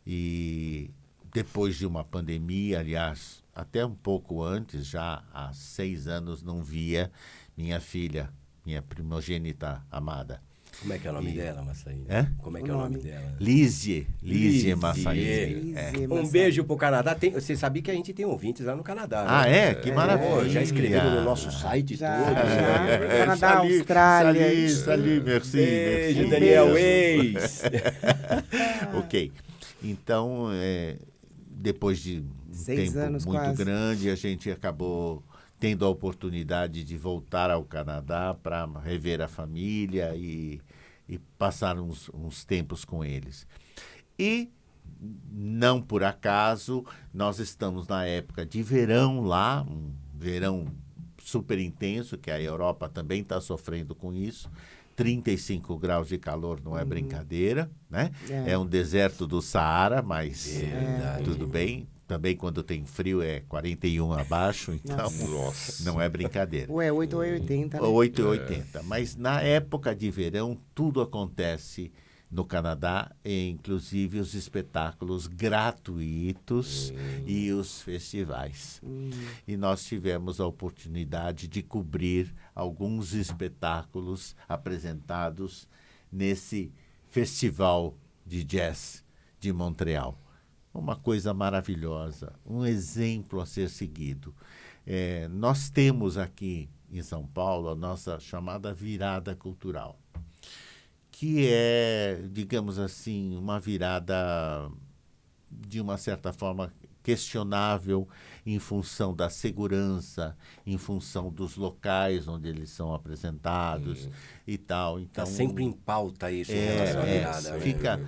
e depois de uma pandemia, aliás, até um pouco antes, já há 6 anos, não via minha filha, minha primogênita amada. Como é que é o nome dela, Massaí? É? Como é que é O o nome nome. dela? Lízie Lízie. Massaí. Easy, Um mas- beijo pro Canadá. Você sabia que a gente tem ouvintes lá no Canadá, né? Ah, é? Que maravilha. Pô, já escreveram no nosso site Já, todo. já. né? Canadá, Austrália. Salut, merci. Beijo, merci. Daniel Beijo. Weiss. Ok. Então, depois de um 6 tempo anos muito quase. grande, a gente acabou tendo a oportunidade de voltar ao Canadá para rever a família e passar uns tempos com eles. E, não por acaso, nós estamos na época de verão lá, um verão super intenso, que a Europa também está sofrendo com isso. 35 graus de calor não é brincadeira, né? É. É um deserto do Saara, mas Verdade. tudo bem. Também quando tem frio é 41 abaixo, então Nossa. não é brincadeira. Ué, 8 ou 80, né? 8,80. Mas na época de verão, tudo acontece no Canadá, e inclusive os espetáculos gratuitos e os festivais. E nós tivemos a oportunidade de cobrir alguns espetáculos apresentados nesse festival de jazz de Montreal. Uma coisa maravilhosa, um exemplo a ser seguido. Nós temos aqui em São Paulo a nossa chamada virada cultural, que é, digamos assim, uma virada, de uma certa forma, questionável em função da segurança, em função dos locais onde eles são apresentados e tal. Então, Tá sempre em pauta isso em relação à virada. né? fica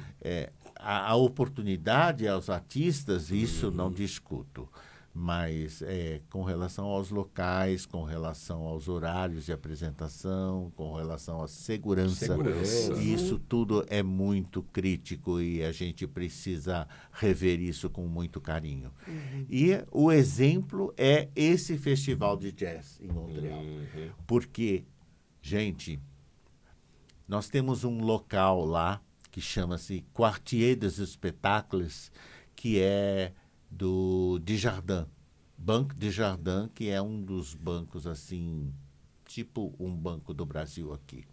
a oportunidade aos artistas, isso não discuto, mas com relação aos locais, com relação aos horários de apresentação, com relação à segurança, Segurança. isso tudo é muito crítico e a gente precisa rever isso com muito carinho. E o exemplo é esse festival de jazz em Montreal, porque, gente, nós temos um local lá que chama-se Quartier des Spectacles, que é do Desjardins, Banco Desjardins, que é um dos bancos, assim, tipo um banco do Brasil aqui.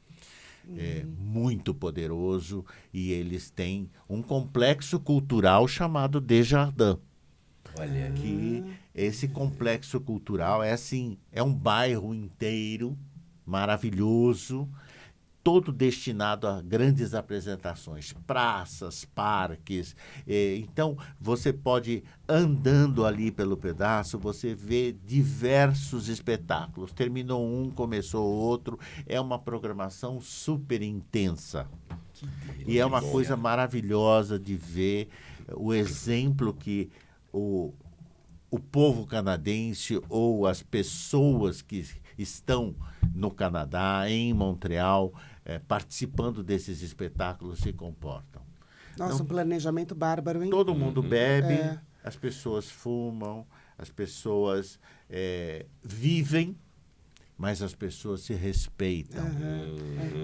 É muito poderoso e eles têm um complexo cultural chamado Desjardins. Olha, Que esse complexo cultural é assim, é um bairro inteiro maravilhoso, todo destinado a grandes apresentações, praças, parques. Então, você pode, andando ali pelo pedaço, você vê diversos espetáculos. Terminou um, começou outro. É uma programação super intensa. E é uma coisa maravilhosa de ver o exemplo que o povo canadense ou as pessoas que estão no Canadá, em Montreal, participando desses espetáculos se comportam. Nossa, um planejamento bárbaro, hein? Todo mundo bebe, as pessoas fumam, as pessoas vivem, mas as pessoas se respeitam.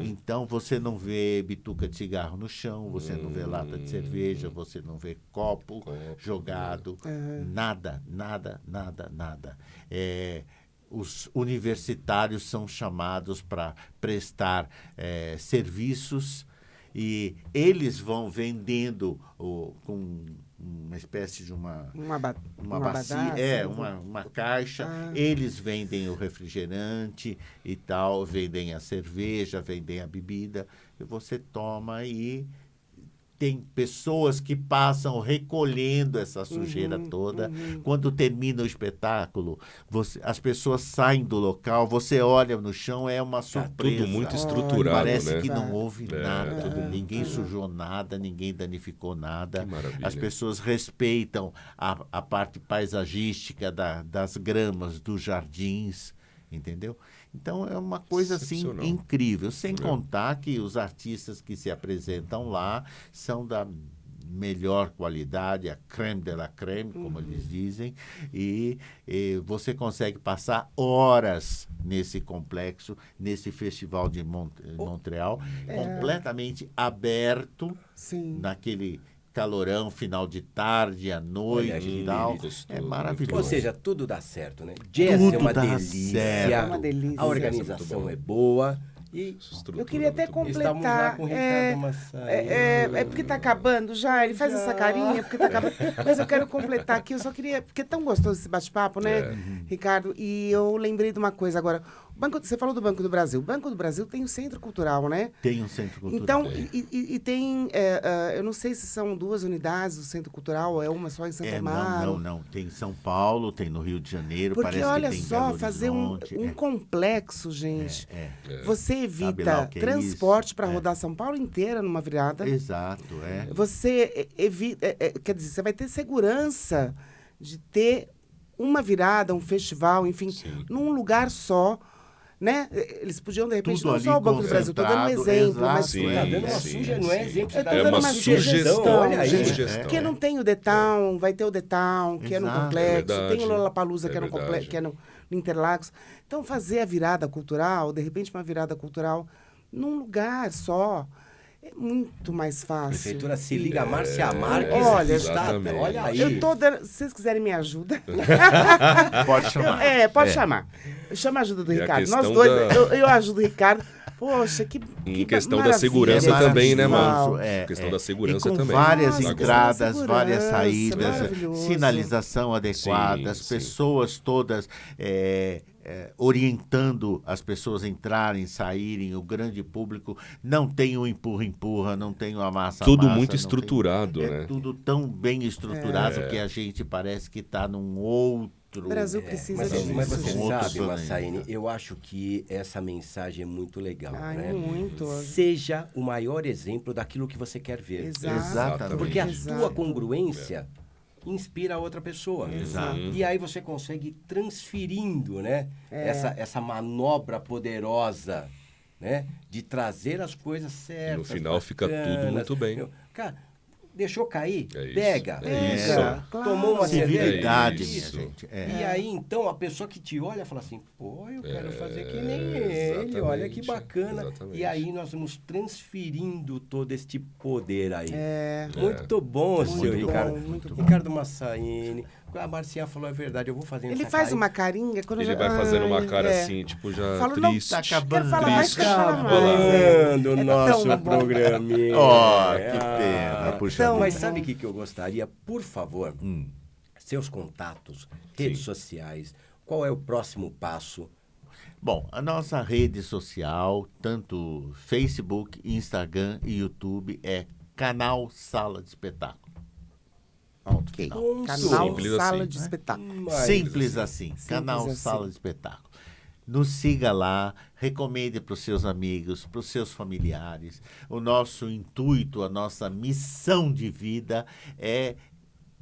Então, você não vê bituca de cigarro no chão, você não vê lata de cerveja, você não vê copo jogado, nada, nada, nada, nada. Os universitários são chamados para prestar serviços e eles vão vendendo com uma espécie de uma bacia, uma caixa. Eles vendem o refrigerante e tal, vendem a cerveja, vendem a bebida, e você toma e tem pessoas que passam recolhendo essa sujeira toda. Quando termina o espetáculo, as pessoas saem do local, você olha no chão, é uma surpresa. Tudo muito estruturado, Parece né? que não houve nada, ninguém sujou nada, ninguém danificou nada. Que maravilha. As pessoas respeitam a parte paisagística das gramas, dos jardins, entendeu? Então, é uma coisa assim incrível. Sem contar que os artistas que se apresentam lá são da melhor qualidade, a crème de la crème, como eles dizem, e você consegue passar horas nesse complexo, nesse festival de Montreal, completamente aberto, naquele calorão, final de tarde, à noite e tal. É maravilhoso. Ou seja, tudo dá certo, né? Jazz Tudo é uma dá delícia. certo. É uma delícia. A organização é boa. E Eu queria até estamos lá completar. com o Ricardo Massaí. É porque tá acabando já, ele faz essa carinha, porque tá acabando. Mas eu quero completar aqui, eu só queria. Porque é tão gostoso esse bate-papo, né, Ricardo? E eu lembrei de uma coisa agora. Você falou do Banco do Brasil. O Banco do Brasil tem um centro cultural, né? Tem um centro cultural. Então, e tem. Eu não sei se são 2 unidades do centro cultural, ou é uma só em Santo Amaro. Não. Tem em São Paulo, tem no Rio de Janeiro, Porque parece olha que tem em só, Belo fazer um Horizonte. complexo, gente. Você Sabe lá evita o que é transporte para isso? rodar São Paulo inteira numa virada. Exato, Você evita, quer dizer, você vai ter segurança de ter uma virada, um festival, enfim, num lugar só. Né? Eles podiam, de repente, Tudo não ali só o Banco do Brasil, estou dando um exemplo, mas Sim, tá dando uma sim, suja, não é sim. exemplo, eu tá tô dando dando uma uma sugestão, olha aí. gente. Sugestão. Porque não tem o The Town, vai ter o The Town, que é no Exato. complexo, É tem o verdade. Lollapalooza, que é no Verdade. complexo, que é no Interlagos. Então, fazer a virada cultural, de repente, uma virada cultural num lugar só, é muito mais A fácil. prefeitura se liga a Márcia Marques. Olha, exatamente. olha aí. Eu tô dando, se vocês quiserem me ajuda. Pode chamar. Pode chamar. Chama a ajuda do E a Ricardo. Nós questão dois, da- eu ajudo o Ricardo. Poxa, que Em questão da maravilha. segurança também, né, Maravilhoso. mano? Questão da segurança e com também. várias Nossa, entradas, segurança, várias saídas, maravilhoso. sinalização adequada, Sim, as sim. pessoas todas orientando as pessoas a entrarem, saírem, o grande público. Não tem o empurra-empurra, não tem o amassa-massa. Tudo muito não estruturado, tem, né? É tudo tão bem estruturado que a gente parece que está num outro... O Brasil precisa Mas, disso. mas você Um outro sabe, planeta. Massaíne, eu acho que essa mensagem é muito legal, Ai, né? muito. Seja o maior exemplo daquilo que você quer ver. Exato. Porque a Exato. tua congruência inspira a outra pessoa. Exato. E aí você consegue ir transferindo, né? Essa manobra poderosa, né? De trazer as coisas certas. E no final fica tudo muito bem. Meu, cara, deixou cair? É isso. Pega. É isso. Claro. Tomou uma Civilidade, cerveja? minha gente. E aí, então, a pessoa que te olha fala assim, pô, eu quero fazer que nem ele, olha que exatamente, bacana. exatamente. E aí nós vamos transferindo todo este poder aí. É. Muito bom, seu Muito Ricardo. bom, muito bom. Ricardo Massaíne. A Marcinha falou, é verdade, eu vou fazendo Ele essa faz carinha. uma carinha quando Ele já... vai fazendo uma cara Ai, assim, tipo, já Falo, não, triste. tá acabando. Quero falar mais, quero falar mais. Acabando o É tão nosso bom. programinha. Ó, que pena, puxa Então, Mas vida. sabe o que eu gostaria? Por favor, seus contatos, redes sociais, qual é o próximo passo Bom, a nossa rede social, tanto Facebook, Instagram e YouTube, é Canal Sala de Espetáculo. Ok. Pronto. Canal Simples Sala assim, de né? Espetáculo. Simples assim, Canal assim. Sala de Espetáculo. Nos siga lá, recomende para os seus amigos, para os seus familiares. O nosso intuito, a nossa missão de vida é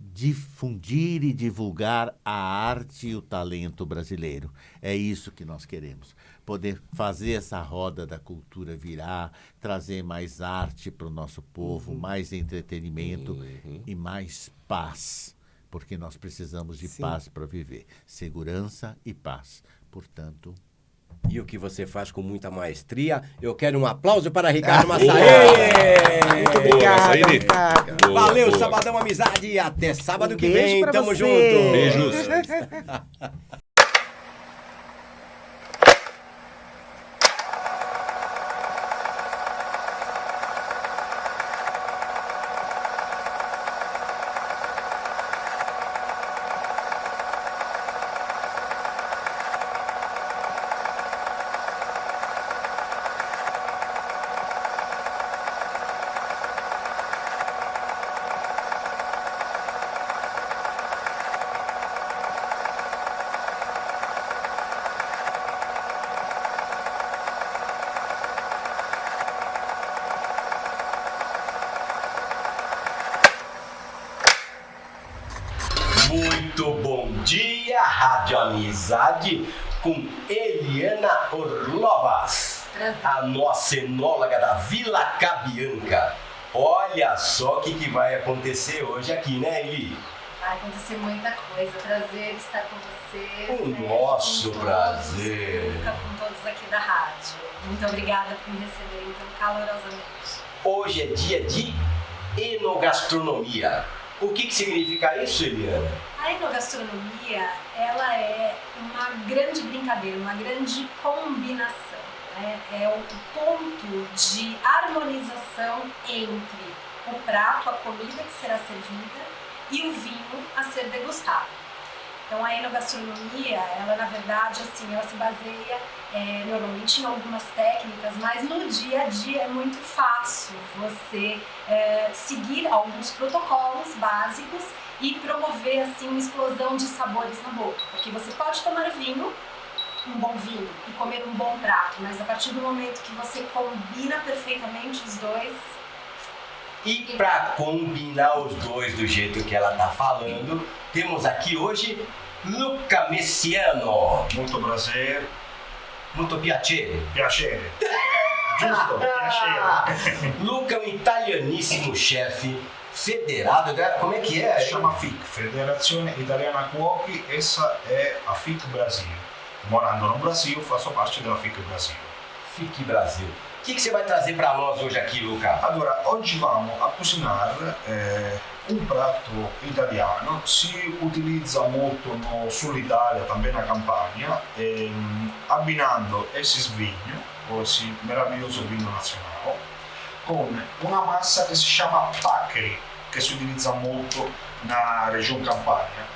difundir e divulgar a arte e o talento brasileiro. É isso que nós queremos. Poder fazer essa roda da cultura virar, trazer mais arte para o nosso povo, mais entretenimento e mais paz. Porque nós precisamos de paz para viver. Segurança e paz. Portanto... E o que você faz com muita maestria. Eu quero um aplauso para Ricardo Massaí. Muito obrigada, Massaíne. Ricardo. Boa, Valeu, boa. Sabadão Amizade. E até sábado Um que beijo vem. pra Tamo você. junto. Beijos. Muito bom dia, Rádio Amizade, com Eliana Orlovas, a nossa enóloga da Vila Cabianca. Olha só o que vai acontecer hoje aqui, né, Eli? Vai acontecer muita coisa. Prazer estar com vocês. O nosso com prazer. Todos, com todos aqui da rádio. Muito obrigada por me receberem tão calorosamente. Hoje é dia de enogastronomia. O que significa isso, Eliana? A enogastronomia, ela é uma grande brincadeira, uma grande combinação, né? É o ponto de harmonização entre o prato, a comida que será servida e o vinho a ser degustado. Então a enogastronomia, ela na verdade, assim, ela se baseia normalmente em algumas técnicas, mas no dia a dia é muito fácil você seguir alguns protocolos básicos e promover assim uma explosão de sabores na boca, porque você pode tomar vinho, um bom vinho, e comer um bom prato, mas a partir do momento que você combina perfeitamente os dois. E para combinar os dois do jeito que ela tá falando, temos aqui hoje Luca Messiano. Molto prazer, Muito piacere. piacere. Giusto, piacere. Luca é um italianíssimo chefe federado, como é que é? Chama FIC, Federazione Italiana Cuochi, essa é a FIC Brasil. Morando no Brasil, faço parte da FIC Brasil. FIC Brasil. O que você vai trazer para nós hoje aqui, Luca? Agora, oggi vamos a cucinare un prato italiano, si utilizza molto no sul Italia, também na Campania, abbinando esse vinho, o esse meraviglioso vinho nazionale, con una massa che si chiama paccheri, che si utilizza molto na regione Campania,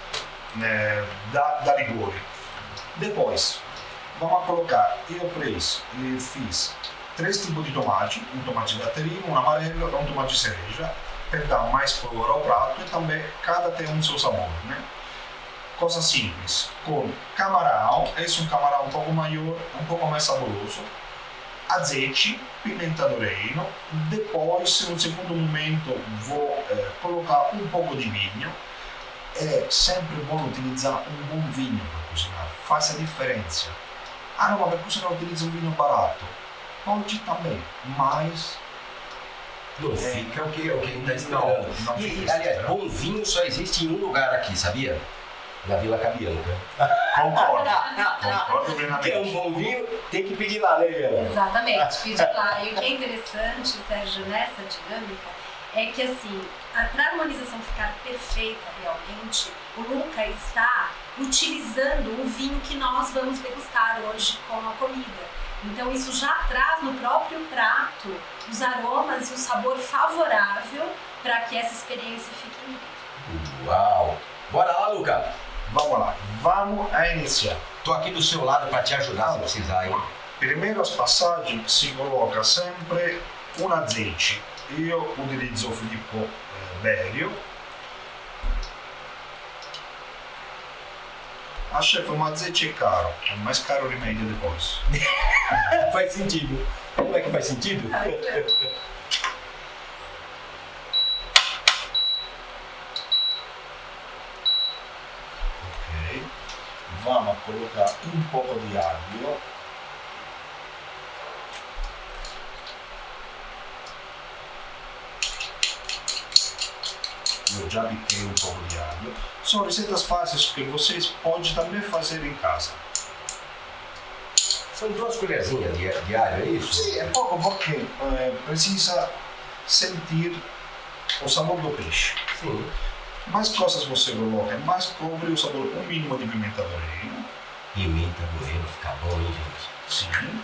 da Liguori. Depois, vamos a colocar, eu fiz 3 tipos de tomate, um tomate de baterino, um amarelo e um tomate de cereja, para dar mais color ao prato e também cada tem um seu sabor, né? Coisa simples, com camarão, esse é um camarão um pouco maior, um pouco mais saboroso, azeite, pimenta do reino, depois, no segundo momento, vou colocar um pouco de vinho. É sempre bom utilizar um bom vinho para cozinhar, faz a diferença. Ah não, mas per cozinhar utilizza um vinho barato. Pode também, mas Não fica o que a gente está esperando. Não E, fica aliás, esperando. bom vinho só existe em um lugar aqui, sabia? Na Vila Cabianca. concordo plenamente. Quer um bom vinho, tem que pedir lá, né, Eliana? Exatamente, pedir lá. E o que é interessante, Sérgio, nessa dinâmica, é que assim, para a harmonização ficar perfeita realmente, o Luca está utilizando o vinho que nós vamos degustar hoje com a comida. Então isso já traz no próprio prato os aromas e o sabor favorável para que essa experiência fique incrível. Uau! Bora lá, Luca! Vamos lá, vamos a iniciar. Tô aqui do seu lado para te ajudar se precisar, hein? Primeiras passagens si coloca sempre un azeite. Io utilizzo Filippo Berio. A chefe, um azeite é caro, é mais caro o remédio depois. Faz sentido. Como é que faz sentido? Ok. Vamos colocar um pouco de alho. Eu já piquei um pouco de alho. São receitas fáceis que vocês podem também fazer em casa. São 2 colherzinhas de alho, é isso? Sim, é pouco porque precisa sentir o sabor do peixe. Sim. Mais coisas você coloca, mais cobre o sabor, um mínimo de pimenta do reino. Pimenta do reino fica bom, hein, gente? Sim.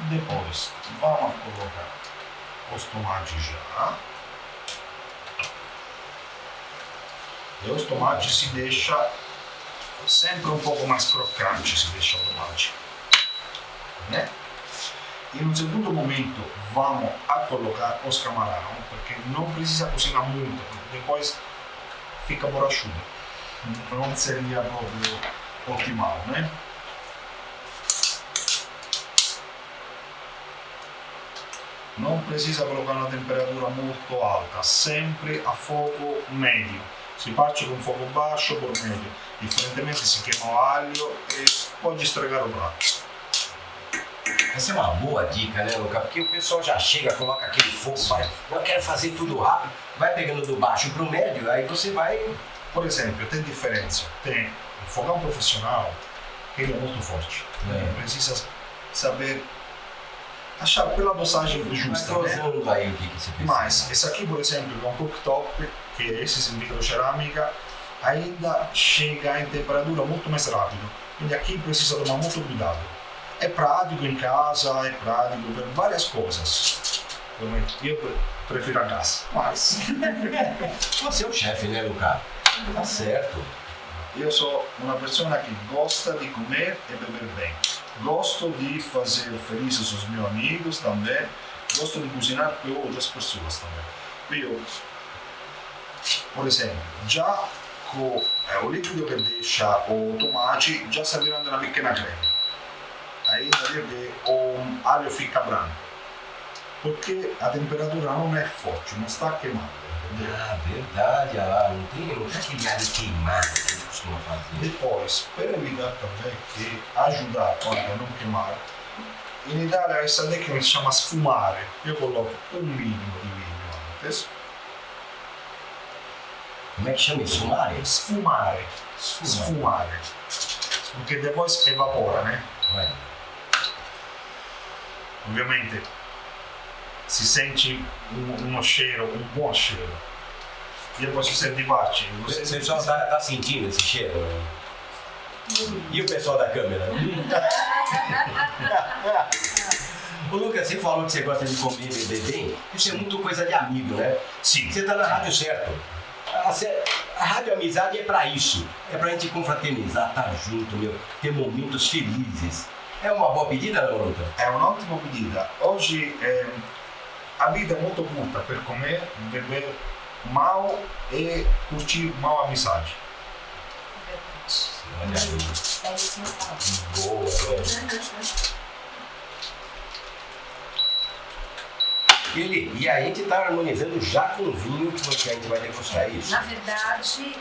Depois, vamos colocar os tomates já. E os tomates se deixa sempre um pouco mais crocante, se deixa o tomate. Né? E no segundo momento vamos a colocar os camarão, porque não precisa cozinhar muito, porque depois fica borrachudo. Não seria proprio optimal, né? Não precisa colocar uma temperatura muito alta, sempre a fogo médio. Se parte com fogo baixo por médio, diferentemente se queima o alho e pode estragar o prato. Essa é uma boa dica, né, Luca? Porque o pessoal já chega, coloca aquele fogo, vai, eu quero fazer tudo rápido, vai pegando do baixo pro médio, aí você vai... Por exemplo, tem diferença. Tem o fogão profissional, que ele é muito forte. Precisa saber achar pela dosagem justa, vai né? dosando aí o que você precisa. Mas esse aqui, por exemplo, é um cooktop, que é esse em vitrocerâmica, ainda chega em temperatura muito mais rápido. Quindi aqui precisa tomar muito cuidado. É prático em casa, é prático per várias coisas. Eu prefiro a gás, mas... Você é o chefe, né, Luca? Tá certo. Eu sou uma pessoa que gosta de comer e beber bem. Gosto de fazer felizes os meus amigos também. Gosto de cozinhar para outras pessoas também. Eu, por exemplo, já com o líquido que deixa o tomate, já está virando uma pequena creme. Aí que o alho fica branco. Porque a temperatura não é forte, não está queimando. Entendeu? Ah, verdade, não tem aquele alho queimado que a gente costuma fazer. Depois, para evitar também que ajudar a não queimar, in Italia essa tecnica si chama sfumare. Eu coloco um mínimo de vinho antes. Como é que chama isso? Sfumare? Sfumare. Sfumare. Porque depois evapora, né? Ué. Ovviamente si sente uno cheiro, um bom cheiro. E depois você sente parte. O pessoal tá sentindo esse cheiro? Né? E o pessoal da câmera? Ô Lucas, você falou que você gosta de comer e beber bem. Isso é muito coisa de amigo, né? Sim. Você tá na rádio certo. A Rádio Amizade é pra isso. É pra gente confraternizar, estar junto, ter momentos felizes. É uma boa pedida, não, Lucas? É un'ottima pedida. Oggi a vita è molto curta per comer, beber mal e curtir mal a amizade. Olha aí. Boa, né? E a gente está harmonizando já com o vinho que a gente vai degustar isso. Na verdade,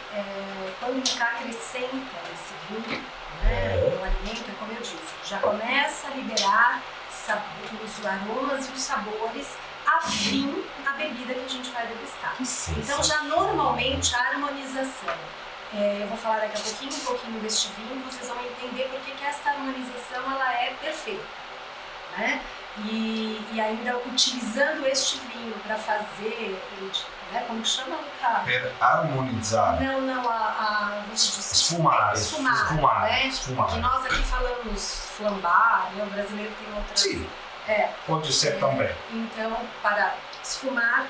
quando o Lucas acrescenta esse vinho, né, no alimento, como eu disse, já começa a liberar os aromas e os sabores afim à bebida que a gente vai degustar. Então já normalmente a harmonização, eu vou falar daqui a pouquinho, um pouquinho deste vinho, vocês vão entender por que essa harmonização ela é perfeita, né? E ainda utilizando este vinho para fazer, né, como que chama? Per armonizzare. Não, Sfumare. Né? Que nós aqui falamos flambar, né? O brasileiro tem outras... Sim, pode ser também. Então, para esfumar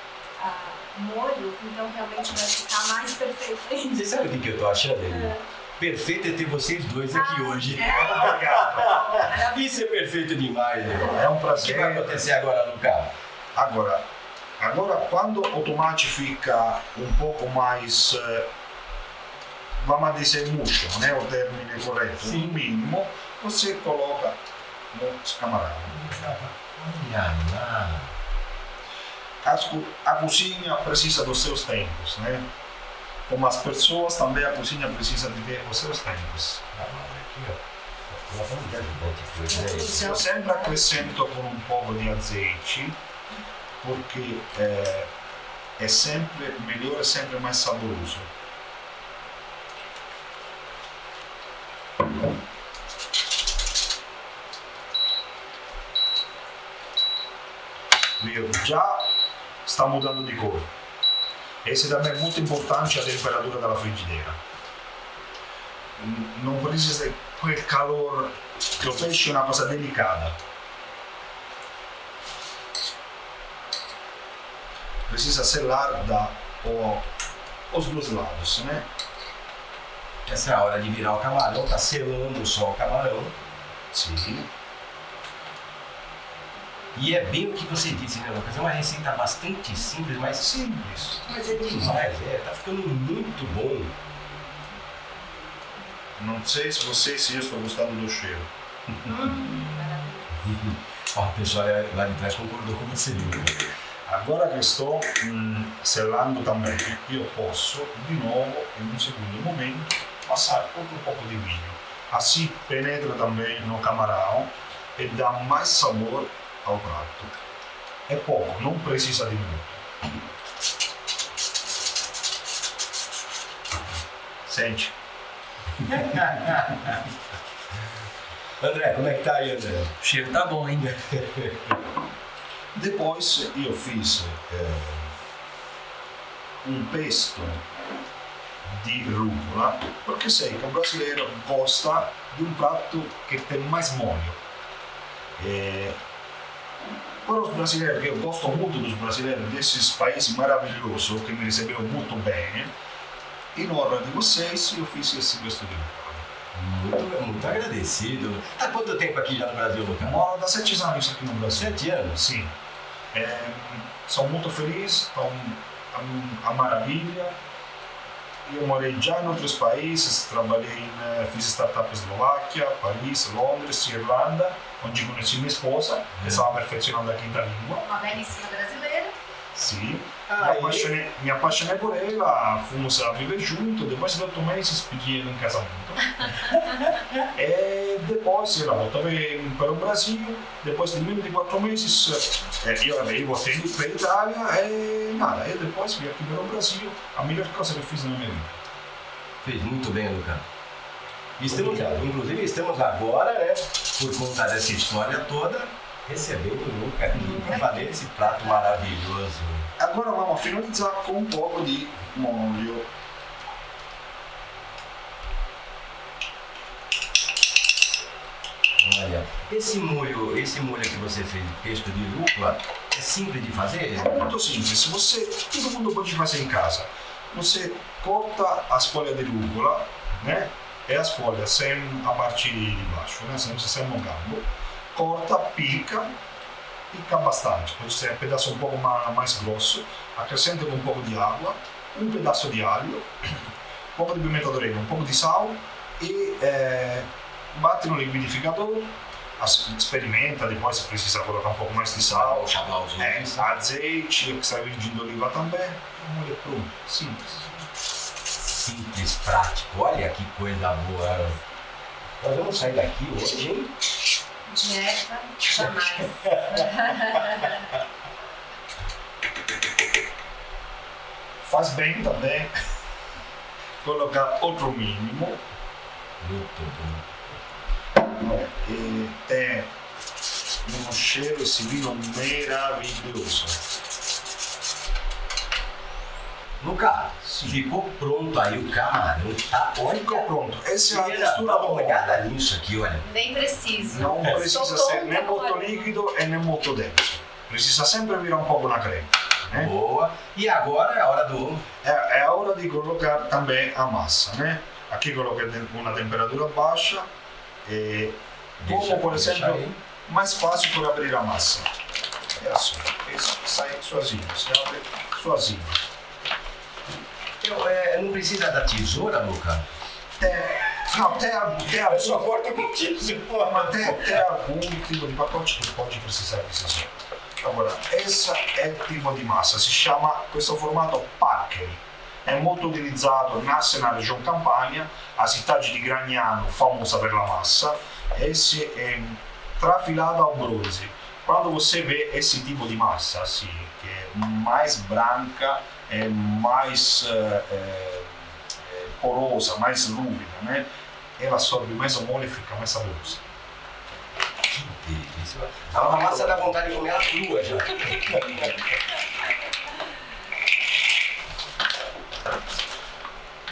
o molho, então realmente vai ficar mais perfeito ainda. Você sabe o que eu tô achando, Eli? Perfeito é ter vocês dois aqui hoje. Obrigado. Isso é perfeito demais, né? É um O que prazer. vai acontecer agora, Luca? Agora, quando o tomate fica um pouco mais, vamos dizer, murcho, né? O termine correto, no mínimo, você coloca os camarões. A cozinha precisa dos seus tempos, né? Como as pessoas, também a cozinha precisa de ter os seus tempos. Eu sempre acrescento com um pouco de azeite, porque é sempre melhor, é sempre mais saboroso. Viu? Já está mudando de cor. Esse também é muito importante, a temperatura da frigideira. Não precisa de quel calor, que o peixe é uma coisa delicada. Precisa selar os dois lados, né? Essa é a hora de virar o camarão, tá selando só o camarão. Sim. E é bem o que você disse, né, Lucas? É uma receita bastante simples, mas Simples. Mas é demais, tá ficando muito bom. Não sei se eu estou gostando do cheiro. Ó, o pessoal lá de trás concordou com você, Lucas. Agora que estou selando também, eu posso, de novo, em um segundo momento, passar outro pouco de vinho. Assim penetra também no camarão e dá mais sabor ao prato. É pouco, não precisa de muito. Sente. André, como é que tá aí, André? O cheiro tá bom, hein? Depois eu fiz um pesto de rúcula, porque sei que o brasileiro gosta de um prato que tem mais molho. Para os brasileiros, que eu gosto muito dos brasileiros, desses países maravilhosos que me receberam muito bem, em honra de vocês, eu fiz esse pesto de rúcula. Muito agradecido. Tá quanto tempo aqui já no Brasil, Lucas? Moro há 7 anos aqui no Brasil. 7 anos? Sim. Sou muito feliz, estou a maravilha. Eu morei já em outros países, trabalhei, fiz startup na Eslováquia, Paris, Londres, Irlanda, onde conheci minha esposa, que estava perfeccionando a quinta língua. Uma belíssima brasileira. Sim. Me apaixonei por ela, fomos a viver juntos, depois de 8 meses pedi ela em casamento. E depois ela voltou para o Brasil, depois de menos de 4 meses eu voltei para a Itália e nada, e depois vim aqui para o Brasil, a melhor coisa que eu fiz na minha vida. Fez muito bem, Lucas. Inclusive estamos agora, né, por conta dessa história toda, recebendo o Lucas aqui para fazer esse prato maravilhoso. Agora vamos finalizar com um pouco de molho. Olha, esse molho que você fez, pesto de rúcula, é simples de fazer? É muito simples. Todo mundo pode fazer em casa. Você corta as folhas de rúcula, né? E as folhas sem a parte de baixo, né? Sem o gambo. Corta, pica bastante. Pode ser um pedaço um pouco mais grosso. Acrescenta um pouco de água, um pedaço de alho, um pouco de pimenta do reino, um pouco de sal e bate no liquidificador. Experimenta, depois se precisa colocar um pouco mais de sal, azeite, extra virgem de oliva também. Olha, pronto, simples. Simples, prático, olha que coisa boa. Nós vamos sair daqui hoje, hein? Dieta, jamais. Faz bem também colocar outro mínimo. E tem um cheiro, esse vinho maravilhoso. Lucas, ficou pronto aí o camarão, tá? Olha, Ficou pronto. Essa é a dá textura uma olhada nisso aqui, olha. Nem preciso. Não precisa Soltou ser nem muito camarão. líquido e nem muito denso. Precisa sempre virar um pouco na creme. Né? Boa. E agora é a hora do... É a hora de colocar também a massa, né? Aqui coloquei uma temperatura baixa. Como, por exemplo, mais fácil para abrir a massa. É assim, isso sai sozinho, se abre sozinho. Não precisa da tesoura, Luca? Tem Eu só corto com tesoura. mas tem algum tipo de pacote que pode precisar de tesoura. Agora, esse é o tipo de massa, si chama questo formato paccheri. È molto utilizzato, nasce na região Campania, a cidade de Gragnano, famosa per la massa, esse é trafilado ao bronze. Quando você vê esse tipo de massa, assim, que é mais branca, é mais porosa, mais lúvida, né? Ela absorve mais o molho e fica mais saborosa. A massa dá vontade de comer ela crua já.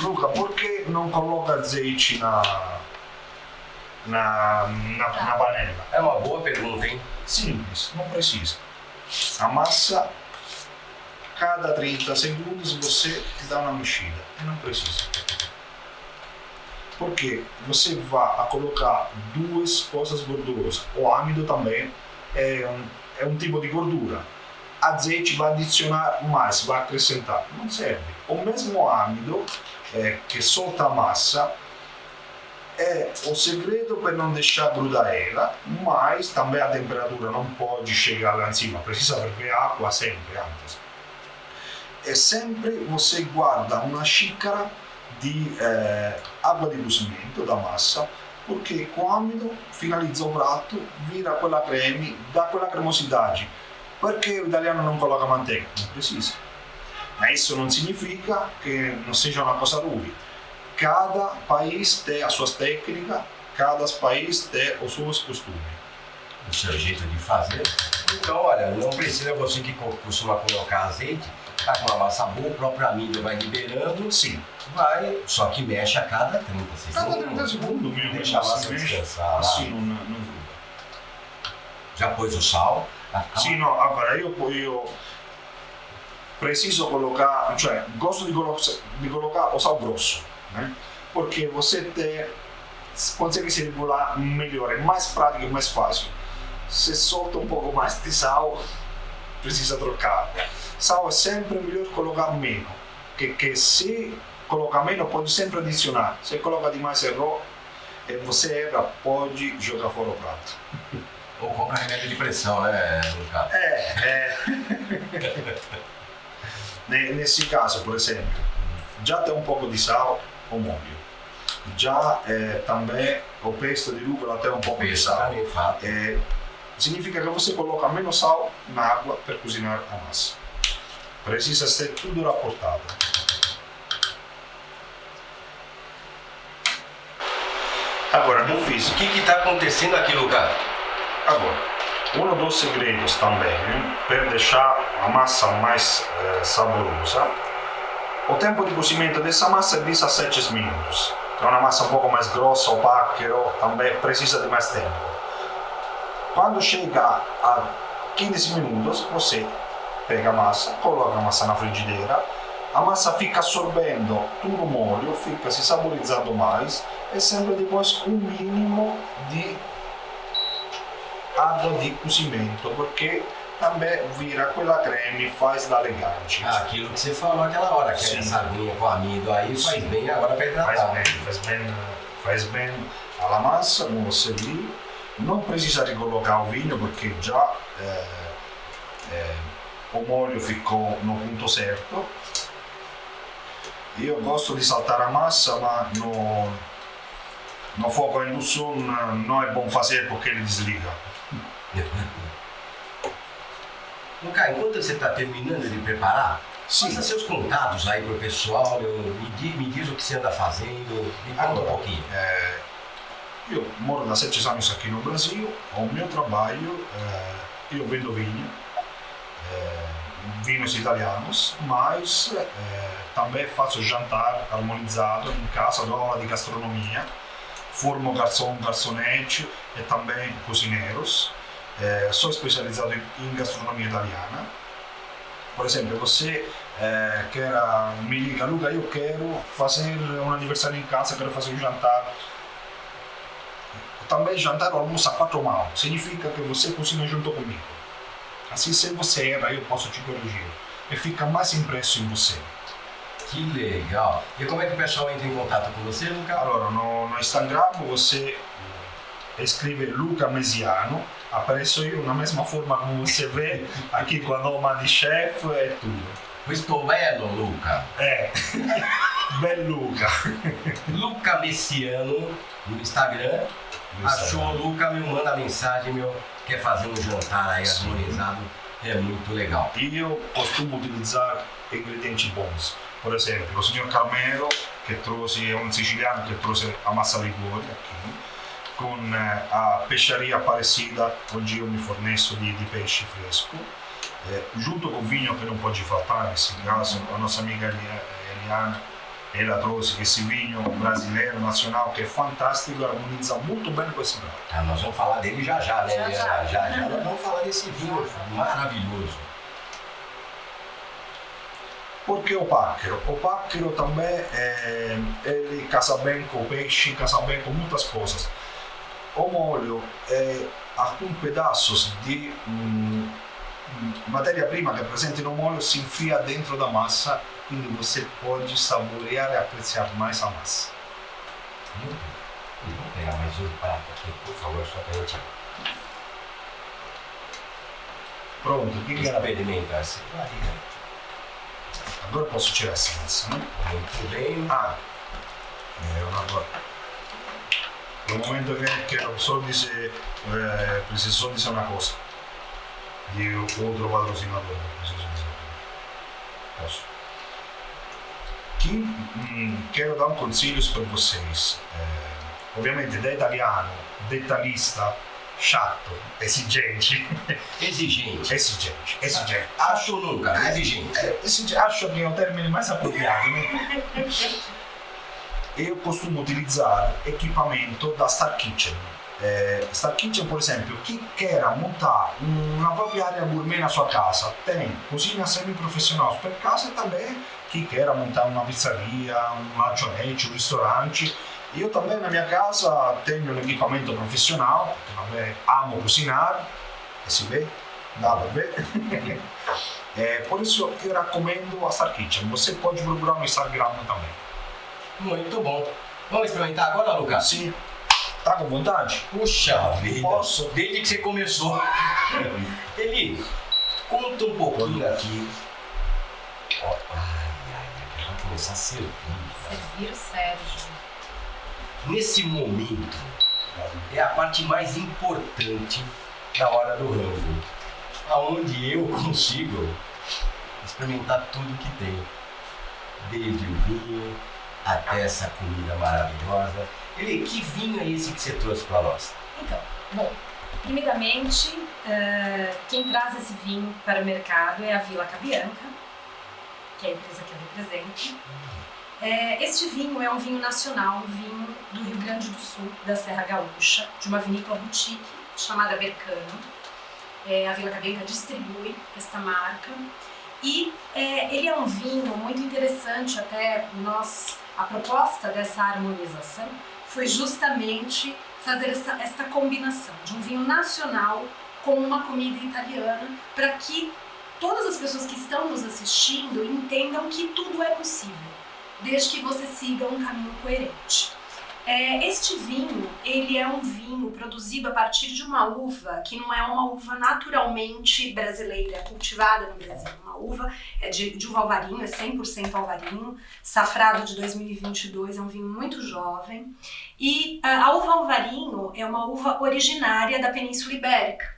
Luca, por que não coloca azeite na panela? É uma boa pergunta, hein? Simples, não precisa. A massa, cada 30 segundos você dá uma mexida e não precisa. Porque você vai colocar duas coisas gordurosas. O amido também é um tipo de gordura. Azeite vai adicionar mais, vai acrescentar. Não serve. O mesmo amido que solta a massa é o segredo para não deixar grudar ela, mas também a temperatura não pode chegar lá em cima, precisa ferver água sempre antes. E sempre você guarda uma xícara de água de cozimento da massa, porque com o amido finalizza o prato, vira quella creme, dà quella cremosidade. Perché o italiano non coloca manteiga? Non precisa. Ma isso não significa que não seja uma coisa ruim. Cada país tem as suas técnicas, cada país tem os seus costumes. O seu jeito de fazer. Então, olha, não precisa você que costuma colocar azeite, tá com uma massa boa, o próprio amido vai liberando. Sim. Vai, só que mexe a cada 30 segundos. Cada 30 segundos mesmo. Deixa a massa descansar. Assim, não gruda. Já pôs o sal? Sì, no, allora io preciso colocar, cioè gosto di colocar o sal grosso, né? Porque você consegue se regular melhor, é mais prático e mais fácil. Se solta um pouco mais de sal, precisa trocar. Sal é sempre melhor colocar menos, que se colocar menos pode sempre adicionar. Se coloca demais errou, e você erra, pode jogar fora o prato. Ou compra remédio de pressão, né, Lucas? Nesse caso, por exemplo, já tem um pouco de sal o molho. Já também o pesto de rúcula tem um pouco de sal. Significa que você coloca menos sal na água para cozinhar a massa. Precisa ser tudo rapportato. Agora, não fiz. O que está acontecendo aqui, Lucas? Agora, um dos segredos também, para deixar a massa mais saborosa, o tempo de cozimento dessa massa é 17 minutos. É uma massa um pouco mais grossa, o pacchero também precisa de mais tempo. Quando chega a 15 minutos, você pega a massa, coloca a massa na frigideira, a massa fica absorvendo todo o molho, fica se saborizando mais, e sempre depois um mínimo de água de cozimento, porque também vira quella creme, faz da elegante. Aquilo que você falou aquela hora, que essa aguinha com amido aí faz bem agora para hidratar. Faz bem a massa, como você viu. Não precisa de colocar o vinho, porque já o molho ficou no ponto certo. Eu gosto de saltar a massa, mas no fogo a indução não é bom fazer porque ele desliga. Lucas, enquanto você está terminando de preparar, faça seus contatos aí pro pessoal, me diz o que você anda fazendo, me conta um pouquinho. Eu moro da 7 anos aqui no Brasil, o meu trabalho, eu vendo vinhos italianos, mas também faço jantar harmonizado em casa, dou aula de gastronomia, formo garçom, garçonete e também cozinheiros. Sou especializado em gastronomia italiana. Por exemplo, você que me liga, Luca, eu quero fazer um aniversário em casa, quero fazer um jantar. Também jantar ou almoço a 4 mãos, significa que você cozinha junto comigo. Assim, se você erra, eu posso te corrigir. E fica mais impresso em você. Que legal. E como é que o pessoal entra em contato com você, Luca? Allora, no Instagram você escreve Luca Mesiano, apareço eu na mesma forma como você vê aqui com a nome de chefe e tudo. Estou bello, Luca. Bel Luca. Luca Messiano no Instagram. Achou o Luca, me manda mensagem, quer fazer um jantar aí harmonizado, é muito legal. E eu costumo utilizar ingredientes bons. Por exemplo, o signor Carmelo, que trouxe, é um siciliano que trouxe a massa Ligure aqui, com a peixaria Aparecida, onde eu me forneço de peixe fresco, junto com o vinho que não pode faltar, nesse caso, a nossa amiga Eliana, ela trouxe esse vinho brasileiro, nacional, que é fantástico e harmoniza muito bem com esse prato. Nós vamos falar dele já, né? Já Já. nós vamos falar desse vinho maravilhoso. Porque o pacchero? O pacchero também, ele casa bem com o peixe, casa bem com muitas coisas. O molho é alguns pedaços de matéria-prima que é presente no molho se enfia dentro da massa, quindi você pode saborear e apreciar mais a massa. Muito bem. Vou pegar mais um prato aqui, por favor, só para eu te... Pronto, o que era? experimentar essa barriga. Agora posso tirar essa massa, né? Muito bem. Agora. No momento que quero só dizer, preciso só dizer uma coisa. De outro patrocinador, preciso dizer. Posso? Quero dar conselhos para vocês. Ovviamente, da italiano, detalhista, chato, exigente. Acho nunca, exigente. Acho que é o termine mais apropriado, né? Eu costumo utilizar equipamento da Star Kitchen. Star Kitchen, por exemplo, que queira montar uma própria área gourmet na sua casa, tem cozinha semi-profissional per casa e também que queira montar uma pizzaria, um lanchonete, um restaurante. Eu também na minha casa tenho um equipamento profissional, porque também amo cozinhar, se vê, dá para ver. Por isso eu recomendo a Star Kitchen. Você pode procurar no Instagram também. Muito bom. Vamos experimentar agora, Lucas? Sim. Tá com vontade? Puxa vida. Posso? Desde que você começou. Eli, conta um pouquinho aqui. Vai começar a servir. Servir o Sérgio. Nesse momento, é a parte mais importante da hora do rango. Aonde eu consigo experimentar tudo que tem. Desde o vinho até essa comida maravilhosa. Eli, que vinho é esse que você trouxe para nós? Então, bom, primeiramente, quem traz esse vinho para o mercado é a Villa Cabianca, que é a empresa que eu represento. Este vinho é um vinho nacional, um vinho do Rio Grande do Sul, da Serra Gaúcha, de uma vinícola boutique chamada Bercano. A Villa Cabianca distribui esta marca. E ele é um vinho muito interessante, até a proposta dessa harmonização foi justamente fazer esta combinação de um vinho nacional com uma comida italiana, para que todas as pessoas que estão nos assistindo entendam que tudo é possível, desde que você siga um caminho coerente. Este vinho, ele é um vinho produzido a partir de uma uva que não é uma uva naturalmente brasileira, cultivada no Brasil. Uma uva de uva alvarinho, é 100% alvarinho, safrado de 2022, é um vinho muito jovem. E a uva alvarinho é uma uva originária da Península Ibérica,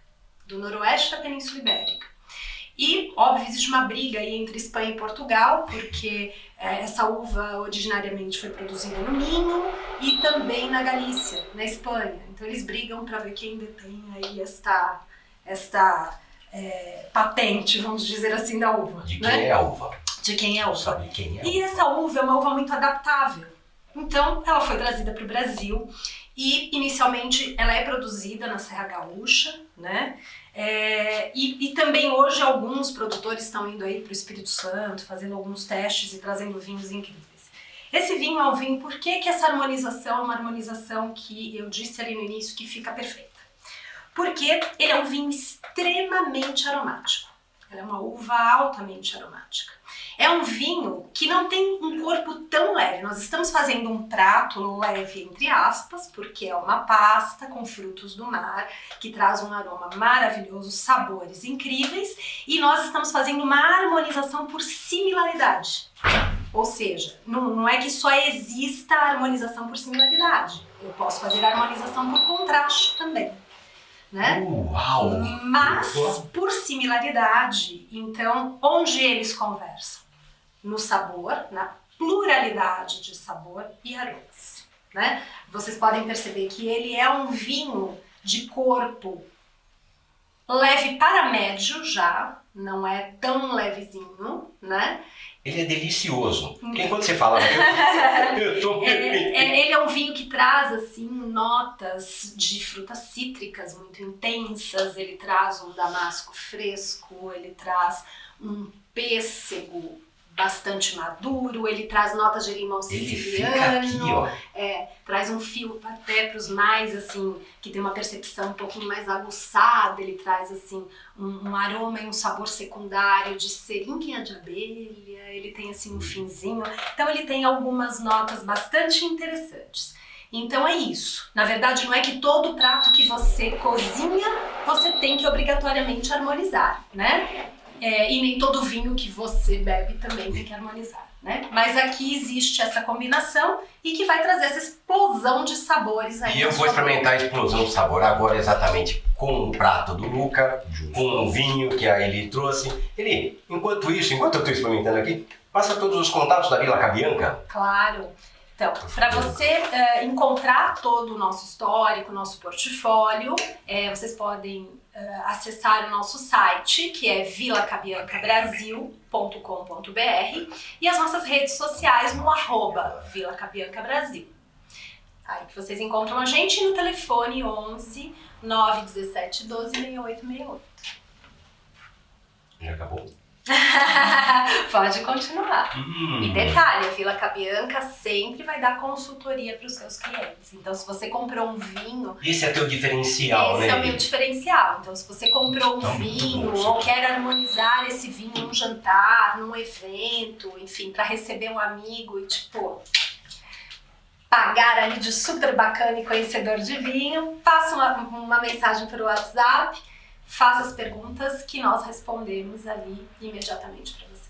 do noroeste da Península Ibérica. E, óbvio, existe uma briga aí entre Espanha e Portugal, porque essa uva originariamente foi produzida no Minho e também na Galícia, na Espanha. Então eles brigam para ver quem detém aí esta patente, vamos dizer assim, da uva. De quem é a uva? De quem é a uva. Sabe quem é? E essa uva é uma uva muito adaptável. Então ela foi trazida para o Brasil e inicialmente ela é produzida na Serra Gaúcha, né? E também hoje alguns produtores estão indo aí para o Espírito Santo, fazendo alguns testes e trazendo vinhos incríveis. Esse vinho é um vinho, por que essa harmonização é uma harmonização que eu disse ali no início que fica perfeita? Porque ele é um vinho extremamente aromático. Ela é uma uva altamente aromática. É um vinho que não tem um corpo tão leve. Nós estamos fazendo um prato leve, entre aspas, porque é uma pasta com frutos do mar, que traz um aroma maravilhoso, sabores incríveis, e nós estamos fazendo uma harmonização por similaridade. Ou seja, não é que só exista a harmonização por similaridade. Eu posso fazer a harmonização por contraste também. Né? Uau! Mas por similaridade, então, onde eles conversam? No sabor, na pluralidade de sabor e aromas, né? Vocês podem perceber que ele é um vinho de corpo leve para médio já, não é tão levezinho, né? Ele é delicioso. Porque quando você fala, eu tô... Ele é um vinho que traz, assim, notas de frutas cítricas muito intensas, ele traz um damasco fresco, ele traz um pêssego bastante maduro, ele traz notas de limão siciliano, traz um fio até para os mais, assim, que tem uma percepção um pouquinho mais aguçada, ele traz, assim, um aroma e um sabor secundário de seringuinha de abelha, ele tem, assim, um finzinho, então ele tem algumas notas bastante interessantes. Então é isso. Na verdade, não é que todo prato que você cozinha, você tem que obrigatoriamente harmonizar, né? E nem todo vinho que você bebe também tem que harmonizar, né? Mas aqui existe essa combinação e que vai trazer essa explosão de sabores aí. E eu vou experimentar a explosão de sabor agora exatamente com o prato do Luca, com o vinho que a Eli trouxe. Eli, enquanto eu estou experimentando aqui, passa todos os contatos da Vila Cabianca. Claro. Então, para você encontrar todo o nosso histórico, nosso portfólio, vocês podem acessar o nosso site, que é vilacabiancabrasil.com.br, e as nossas redes sociais no @vilacabiancabrasil. Aí que vocês encontram a gente no telefone 11 917 12 6868. Já acabou? Pode continuar. E detalhe, a Vila Cabianca sempre vai dar consultoria para os seus clientes. Então, se você comprou um vinho... Esse é teu diferencial, né? Esse é o meu diferencial. Então, se você comprou um vinho ou quer harmonizar esse vinho num jantar, num evento, enfim, para receber um amigo e, tipo, pagar ali de super bacana e conhecedor de vinho, faça uma mensagem para o WhatsApp, faça as perguntas que nós respondemos ali imediatamente para vocês.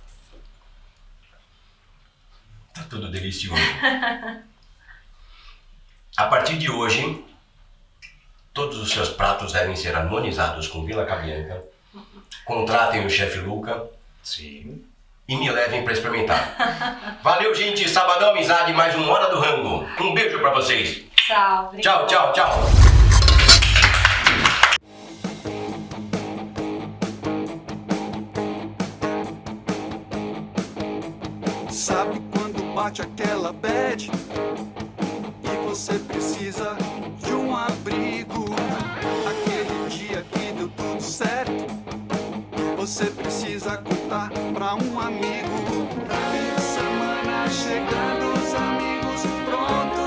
Tá tudo delicioso. A partir de hoje, todos os seus pratos devem ser harmonizados com Vila Cabianca. Contratem o chefe Luca. Sim. E me levem para experimentar. Valeu, gente. Sabadão Amizade, mais uma Hora do Rango. Um beijo para vocês. Tchau. Obrigada. Tchau, tchau, tchau. Sabe quando bate aquela bad e você precisa de um abrigo? Aquele dia que deu tudo certo, você precisa contar pra um amigo. Fim de semana chegando, os amigos prontos.